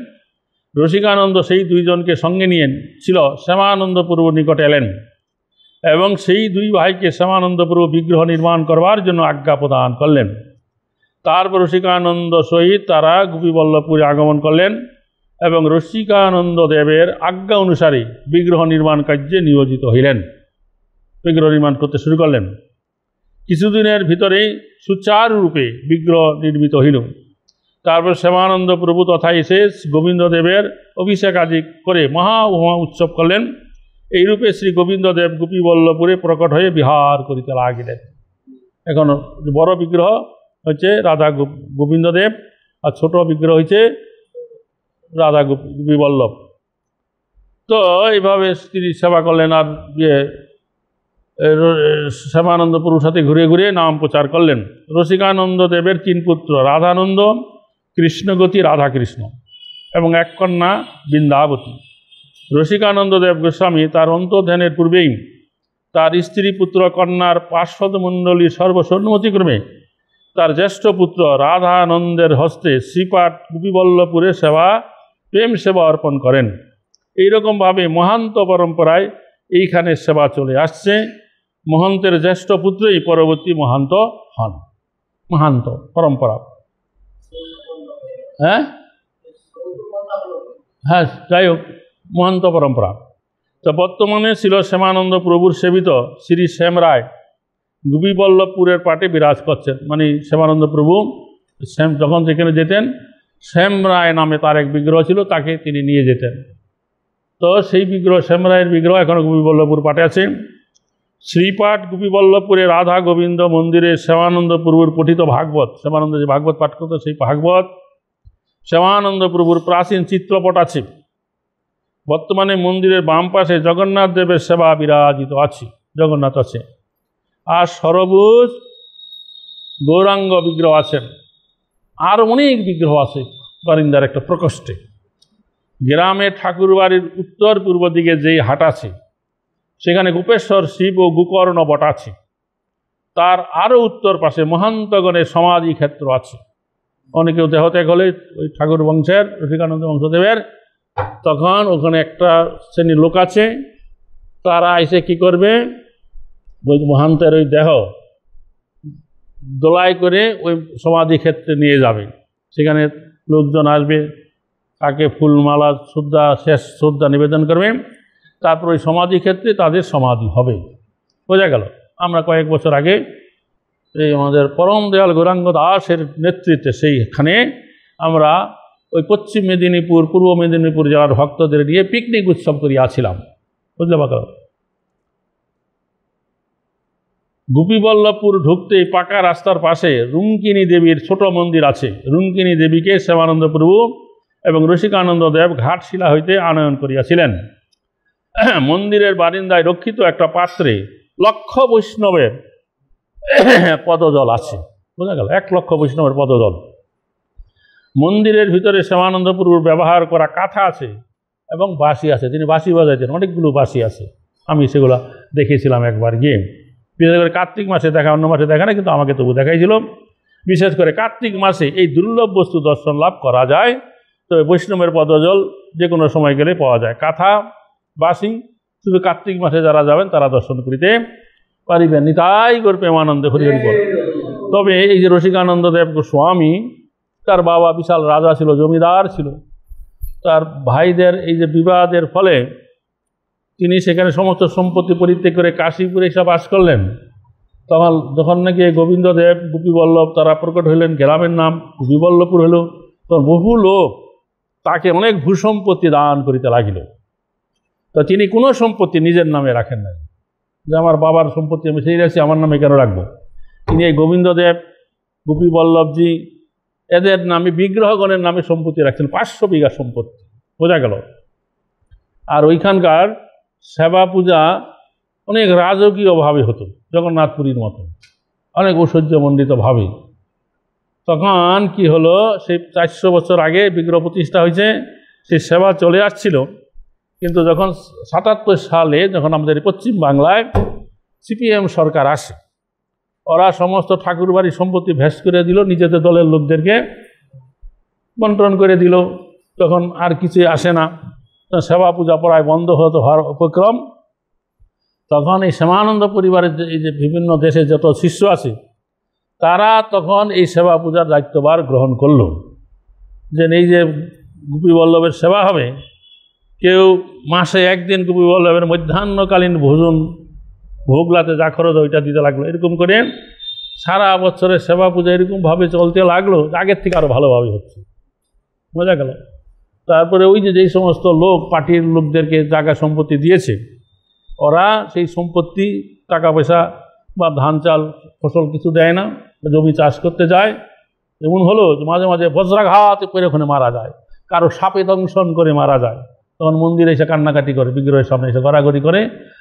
রসিকানন্দ সেই দুইজনকে সঙ্গে নিয়ে শ্যামানন্দ প্রভুর নিকটে এলেন এবং সেই দুই ভাইকে শ্যামানন্দ প্রভু বিগ্রহ নির্মাণ করবার জন্য আজ্ঞা প্রদান করলেন। তারপর রসিকানন্দ সহিত তারা গোপীবল্লভপুরে আগমন করলেন এবং রসিকানন্দ দেবের আজ্ঞা অনুসারে বিগ্রহ নির্মাণ কার্যে নিয়োজিত হইলেন, বিগ্রহ নির্মাণ করতে শুরু করলেন। কিছুদিনের ভিতরেই সুচারুরূপে বিগ্রহ নির্মিত হইল। তারপর শ্যামানন্দ প্রভু তথা এসে গোবিন্দদেবের অভিষেক আদি করে মহা উৎসব করলেন। এইরূপে শ্রী গোবিন্দদেব গোপীবল্লভপুরে প্রকট হয়ে বিহার করিতে লাগিলেন। এখন বড় বিগ্রহ হচ্ছে রাধা গোবিন্দদেব, আর ছোট বিগ্রহ হচ্ছে রাধা গোপী বল্লভ। তো এইভাবে স্ত্রী সেবা করলেন, আর শ্যামানন্দ প্রভুর সাথে ঘুরে ঘুরে নাম প্রচার করলেন। রসিকানন্দ দেবের 3 পুত্র, রাধানন্দ, কৃষ্ণগতি, রাধাকৃষ্ণ, এবং এক কন্যা বৃন্দাবতী। রসিকানন্দ দেব গোস্বামী তার অন্তর্ধানের পূর্বেই তার স্ত্রী পুত্র কন্যার পার্শ্বদ মণ্ডলীর সর্বসম্মতিক্রমে তার জ্যেষ্ঠ পুত্র রাধানন্দের হস্তে শ্রীপাঠ গোপীবল্লভপুরে প্রেম সেবা অর্পণ করেন। এইরকমভাবে মহান্ত পরম্পরায় এইখানে সেবা চলে আসছে। মহন্তের জ্যেষ্ঠ পুত্রই পরবর্তী মহান্ত হন। মহান্ত পরম্পরা, হ্যাঁ যাই হোক, মহান্ত পরম্পরা। তো বর্তমানে ছিল শ্যামানন্দ প্রভুর সেবিত শ্রী শ্যাম রায় গোপীবল্লভপুরের পাটে বিরাজ করছেন। মানে শ্যামানন্দ প্রভু যখন যেখানে যেতেন, শ্যাম রায় নামে তার এক বিগ্রহ ছিল, তাকে তিনি নিয়ে যেতেন। তো সেই বিগ্রহ, শ্যাম রায়ের বিগ্রহ এখনও গোপীবল্লভপুর পাটে আছে। শ্রীপাঠ গোপীবল্লভপুরে রাধা গোবিন্দ মন্দিরে শ্যামানন্দ প্রভুর পঠিত ভাগবত, শ্যামানন্দ যে ভাগবত পাঠ করত সেই ভাগবত, শ্যামানন্দ প্রভুর প্রাচীন চিত্রপট আছে। বর্তমানে মন্দিরের বাম পাশে জগন্নাথ দেবের সেবা বিরাজিত আছে, জগন্নাথ আছে। আর সরবুজ গৌরাঙ্গ বিগ্রহ আছেন। আর অনেক বিগ্রহ আছে বারিন্দার একটা প্রকোষ্ঠে। গ্রামে ঠাকুরবাড়ির উত্তর পূর্ব দিকে যেই হাট আছে, সেখানে গোপেশ্বর শিব ও গোকর্ণ বট আছে। তার আরও উত্তর পাশে মহান্তগণের সমাধি ক্ষেত্র আছে। অনেকেও দেহত্যাগ হলে ওই ঠাকুর বংশের, রসিকানন্দ বংশদেবের, তখন ওখানে একটা শ্রেণীর লোক আছে, তারা এসে কি করবে, ওই মহান্তের ওই দেহ দোলাই করে ওই সমাধি ক্ষেত্রে নিয়ে যাবে। সেখানে লোকজন আসবে, তাকে ফুলমালা শেষ শ্রদ্ধা নিবেদন করবে, তারপর ওই সমাধি ক্ষেত্রে তাদের সমাধি হবে। বোঝা গেল? আমরা কয়েক বছর আগে এই আমাদের পরম দয়াল গৌরাঙ্গ দাসের নেতৃত্বে সেইখানে আমরা ওই পশ্চিম মেদিনীপুর, পূর্ব মেদিনীপুর জেলার ভক্তদের নিয়ে পিকনিক উৎসব করিয়াছিলাম। বুঝলে বাবা? গোপীবল্লভপুর ঢুকতেই পাকা রাস্তার পাশে রুঙ্কিনী দেবীর ছোট মন্দির আছে। রুঙ্কিনী দেবীকে শ্যামানন্দ প্রভু এবং রসিকানন্দ দেব ঘাটশিলা হইতে আনয়ন করিয়াছিলেন। মন্দিরের বারিন্দায় রক্ষিত একটা পাত্রে লক্ষ বৈষ্ণবের পদজল আছে। বোঝা গেল? 1 লক্ষ বৈষ্ণবের পদজল। মন্দিরের ভিতরে শ্যামানন্দ প্রভুর ব্যবহার করা কাঁথা আছে এবং বাঁশি আছে। তিনি বাঁশি বাজাইতেন, অনেকগুলো বাঁশি আছে। আমি সেগুলো দেখেছিলাম একবার গিয়ে। বিশেষ করে কার্তিক মাসে দেখা, অন্য মাসে দেখা না, কিন্তু আমাকে তবু দেখাইছিল। বিশেষ করে কার্তিক মাসে এই দুর্লভ বস্তু দর্শন লাভ করা যায়। তো বৈষ্ণবের পদজল যে কোনো সময় গেলে পাওয়া যায়। কাঁথা, বাঁশি শুধু কার্তিক মাসে যারা যাবেন তারা দর্শন করিতে পারিবেন। নিতাই গৌর প্রেমানন্দে হরি হরি বল। তবে এই যে রসিকানন্দ দেব গোস্বামী, তার বাবা বিশাল রাজা ছিল, জমিদার ছিল। তার ভাইদের এই যে বিবাদের ফলে তিনি সেখানে সমস্ত সম্পত্তি পরিত্যাগ করে কাশীপুরে এসে বাস করলেন। তখন যখন নাকি গোবিন্দদেব, গোপীবল্লভ তারা প্রকট হইলেন, গ্রামের নাম গোপীবল্লভপুর হইল, তখন বহু লোক তাকে অনেক ভূসম্পত্তি দান করিতে লাগিল। তো তিনি কোনো সম্পত্তি নিজের নামে রাখেন না, যে আমার বাবার সম্পত্তি আমি সেই রাখছি, আমার নামে কেন রাখবো। তিনি এই গোবিন্দদেব, গোপীবল্লভজি এদের নামে, বিগ্রহগণের নামে সম্পত্তি রাখছেন, 500 বিঘা সম্পত্তি। বোঝা গেল? আর ওইখানকার সেবা পূজা অনেক রাজকীয়ভাবে হতো, জগন্নাথপুরীর মতো, অনেক ঐশ্বর্যমণ্ডিতভাবে। তখন কি হলো, সেই 400 বছর আগে বিগ্রহ প্রতিষ্ঠা হয়েছে, সেই সেবা চলে আসছিল। কিন্তু যখন 77 সালে যখন আমাদের পশ্চিম বাংলায় সিপিএম সরকার আসে, ওরা সমস্ত ঠাকুরবাড়ির সম্পত্তি ভেস করে দিল, নিজেদের দলের লোকদেরকে বন্টন করে দিল। তখন আর কিছু আসে না, সেবা পূজা প্রায় বন্ধ হওয়ার উপক্রম। তখন এই শ্যামানন্দ পরিবারের এই যে বিভিন্ন দেশে যত শিষ্য আছে, তারা তখন এই সেবা পূজার দায়িত্বভার গ্রহণ করল। যে এই যে গোপীবল্লভের সেবা হবে, কেউ মাসে 1 দিন গোপীবল্লভের মধ্যাহ্নকালীন ভোজন ভোগলাতে যা খরচ ওইটা দিতে লাগলো। এরকম করে সারা বছরের সেবা পূজা এরকমভাবে চলতে লাগলো, আগের থেকে আরও ভালোভাবে হচ্ছে। বোঝা গেল? তারপরে ওই যে যেই সমস্ত লোক পার্টির লোকদেরকে জায়গা সম্পত্তি দিয়েছে, ওরা সেই সম্পত্তি টাকা পয়সা বা ধান চাল ফসল কিছু দেয় না, জমি চাষ করতে যায়। এমন হলো যে মাঝে মাঝে বজ্রাঘাত করে ওখানে মারা যায়, কারো সাপে দংশন করে মারা যায়, তখন মন্দিরে এসে কান্নাকাটি করে, বিগ্রহের সামনে এসে গড়াগড়ি করে।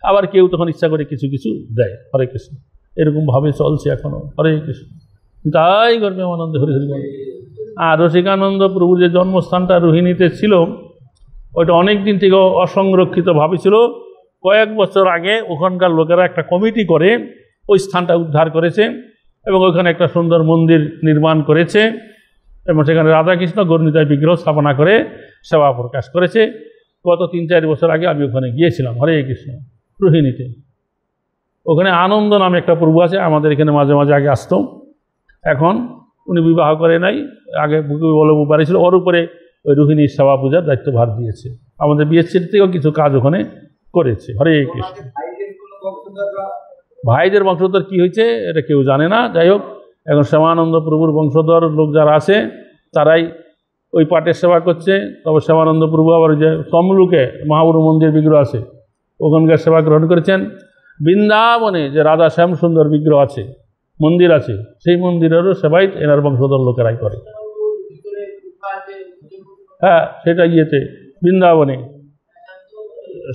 আবার কেউ তখন ইচ্ছা করে কিছু কিছু দেয়। হরে কৃষ্ণ, এরকমভাবে চলছে এখনও। হরে কৃষ্ণ, তাই করবে আনন্দ হরি হরি বল। আর রসিকানন্দ প্রভুর যে জন্মস্থানটা রোহিণীতে ছিল, ওইটা অনেক দিন থেকে অসংরক্ষিতভাবে ছিল। কয়েক বছর আগে ওখানকার লোকেরা একটা কমিটি করে ওই স্থানটা উদ্ধার করেছে এবং ওইখানে একটা সুন্দর মন্দির নির্মাণ করেছে এবং সেখানে রাধাকৃষ্ণ গৌরনিতাই বিগ্রহ স্থাপনা করে সেবা প্রকাশ করেছে। গত 3-4 বছর আগে আমি ওখানে গিয়েছিলাম। হরে কৃষ্ণ, রোহিণীতে। ওখানে আনন্দ নামে একটা প্রভু আছে, আমাদের এখানে মাঝে মাঝে আগে আসতো। এখন উনি বিবাহ করে নাই, আগে বলবু বাড়ি ছিল, ওর উপরে ওই রোহিণীর সেবা পূজার দায়িত্বভার দিয়েছে। আমাদের বিএসসির থেকেও কিছু কাজ ওখানে করেছে। হরে কৃষ্ণ। ভাইদের বংশধর কি হয়েছে এটা কেউ জানে না। যাই হোক, এখন শ্যামানন্দ প্রভুর বংশধর লোক যারা আছে তারাই ওই পাটের সেবা করছে। তবে শ্যামানন্দ প্রভু আবার যে তমলুকে মহাপুরু মন্দির বিগ্রহ আছে ওখানকার সেবা গ্রহণ করেছেন। বৃন্দাবনে যে রাধা শ্যাম সুন্দর বিগ্রহ আছে, মন্দির আছে, সেই মন্দিরেরও সেবাই এনার বংশধর লোকেরাই করে। হ্যাঁ, সেটা ইয়েতে বৃন্দাবনে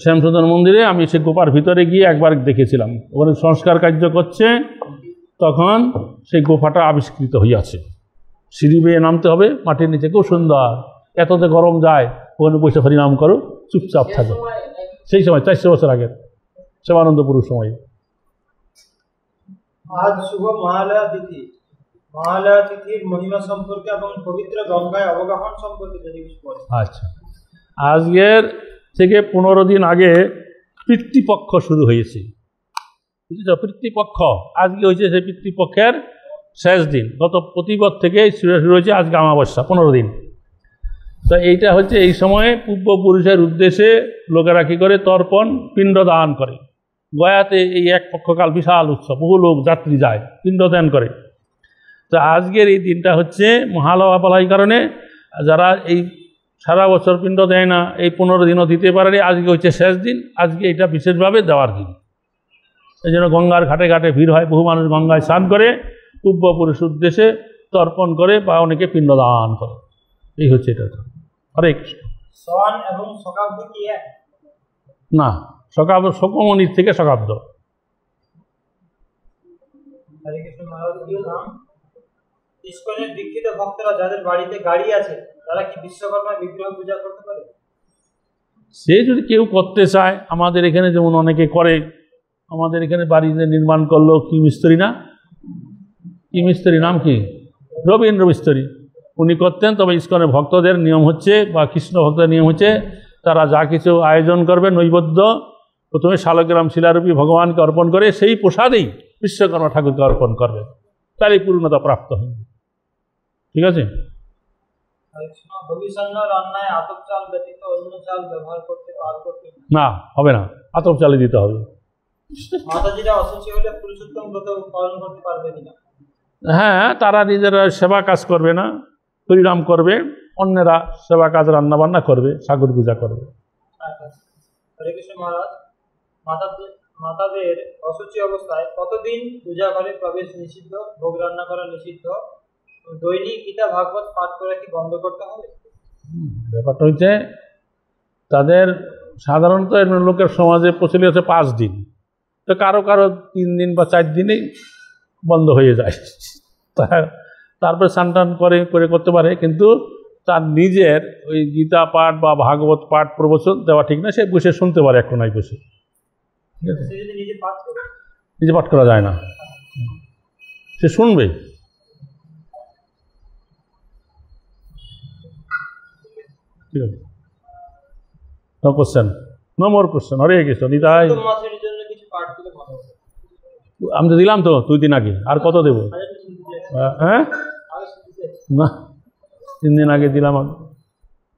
শ্যামসুন্দর মন্দিরে আমি সে গোপার ভিতরে গিয়ে একবার দেখেছিলাম। ওখানে সংস্কার কার্য করছে, তখন সেই গোফাটা আবিষ্কৃত হইয়াছে। সিঁড়ি বেয়ে নামতে হবে মাটির নিচে, খুব সুন্দর। এততে গরম যায়, ওখানে বসে হরিনাম করো, চুপচাপ থাকো। সেই সময় 400 বছর আগের শ্যামানন্দপুরের সময়। আজ শুভ মহালয়া তিথি। মহালয়া তিথির মহিমা সম্পর্কে এবং পবিত্র গঙ্গায় অবগাহন সম্পর্কে যদি কিছু বলেন। আচ্ছা, আজকের থেকে 15 দিন আগে পিতৃপক্ষ শুরু হয়েছে, বুঝেছ? পিতৃপক্ষ আজকে হয়েছে, সেই পিতৃপক্ষের শেষ দিন। গত প্রতিপদ থেকে শুরু হয়েছে, আজকে অমাবস্যা, 15 দিন। তো এইটা হচ্ছে এই সময়ে পূর্বপুরুষের উদ্দেশ্যে লোকেরা কী করে, তর্পণ পিণ্ডদান করে। গয়াতে এই এক পক্ষকাল বিশাল উৎসব, বহু লোক যাত্রী যায়, পিণ্ডদান করে। তো আজকের এই দিনটা হচ্ছে মহালয়া বলার কারণে যারা এই সারা বছর পিণ্ড দেয় না, এই 15 দিনও দিতে পারেনি, আজকে হচ্ছে শেষ দিন। আজকে এটা বিশেষভাবে দেওয়ার দিন। এই জন্য গঙ্গার ঘাটে ঘাটে ভিড় হয়, বহু মানুষ গঙ্গায় স্নান করে পূর্বপুরুষ উদ্দেশ্যে তর্পণ করে বা অনেকে পিণ্ডদান করে। এই হচ্ছে এটা। হরে কৃষ্ণ। সন এবং শকাব্দ কি এক? না, শকাব্দ শোকমণির থেকে শকাব্দ। হরে কৃষ্ণ মহারাজ, ইসকনের দীক্ষিত ভক্তরা যাদের বাড়িতে গাড়ি আছে তারা কি বিশ্বকর্মা বিগ্রহ পূজা করতে পারে? সে যদি কেউ করতে চায়, আমাদের এখানে যেমন অনেকে করে। আমাদের এখানে বাড়িতে নির্মাণ করলো কি মিস্ত্রি, না কি মিস্ত্রি নাম কি, রবীন্দ্র মিস্ত্রি, উনি করতেন। তবে ইসকনের ভক্তদের নিয়ম হচ্ছে, বা কৃষ্ণ ভক্তদের নিয়ম হচ্ছে, তারা যা কিছু আয়োজন করবে নৈবেদ্য প্রথমে শালগ্রাম শিলারূপী ভগবানকে অর্পণ করে, সেই প্রসাদেই বিশ্বকর্মা ঠাকুরকে অর্পণ করবে, তারই পূর্ণতা প্রাপ্ত হবে। ঠিক আছে? হবিষণ্ণ রান্নায় আতপ চাল ব্যতীত অন্য চাল ব্যবহার করতে পারবো কি না, হবে না, আতপ চালে দিতে হবে। মাতাজিরা অসুচি হলে পুরুষোত্তম ব্রত পালন করতে পারবে কিনা? হ্যাঁ, তারা নিজেরা সেবা কাজ করবে না, পরিণাম করবে, অন্যেরা সেবা কাজ রান্নাবান্না করবে, সাগর পূজা করবে। হরে কৃষ্ণ মহারাজ, মাতাদের অসুচি অবস্থায় কতদিন পূজা ঘরে প্রবেশ নিষিদ্ধ, ভোগ রান্না করা নিষিদ্ধ, দৈনিক গীতা ভাগবত পাঠ করে কি বন্ধ করতে হবে? ব্যাপারটা হচ্ছে, তাদের সাধারণত লোকের সমাজে প্রচলিত হচ্ছে 5 দিন। তো কারো কারো 3 দিন বা 4 দিনেই বন্ধ হয়ে যায়। তারপরে স্নান করে করতে পারে, কিন্তু তার নিজের ওই গীতা পাঠ বা ভাগবত পাঠ প্রবচন দেওয়া ঠিক না। সে বসে শুনতে পারে এক কোনায় বসে, ঠিক আছে? নিজে পাঠ করা যায় না, সে শুনবে। ঠিক আছে? No question, no more question. Hare Krishna. Nitai, আমি তো দিলাম তো 2 দিন আগে, আর কত দেবো? হ্যাঁ, না, 3 দিন আগে দিলাম।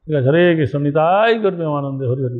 ঠিক আছে? হরে কৃষ্ণ। নিতাই করবে আনন্দে। হরি হরি।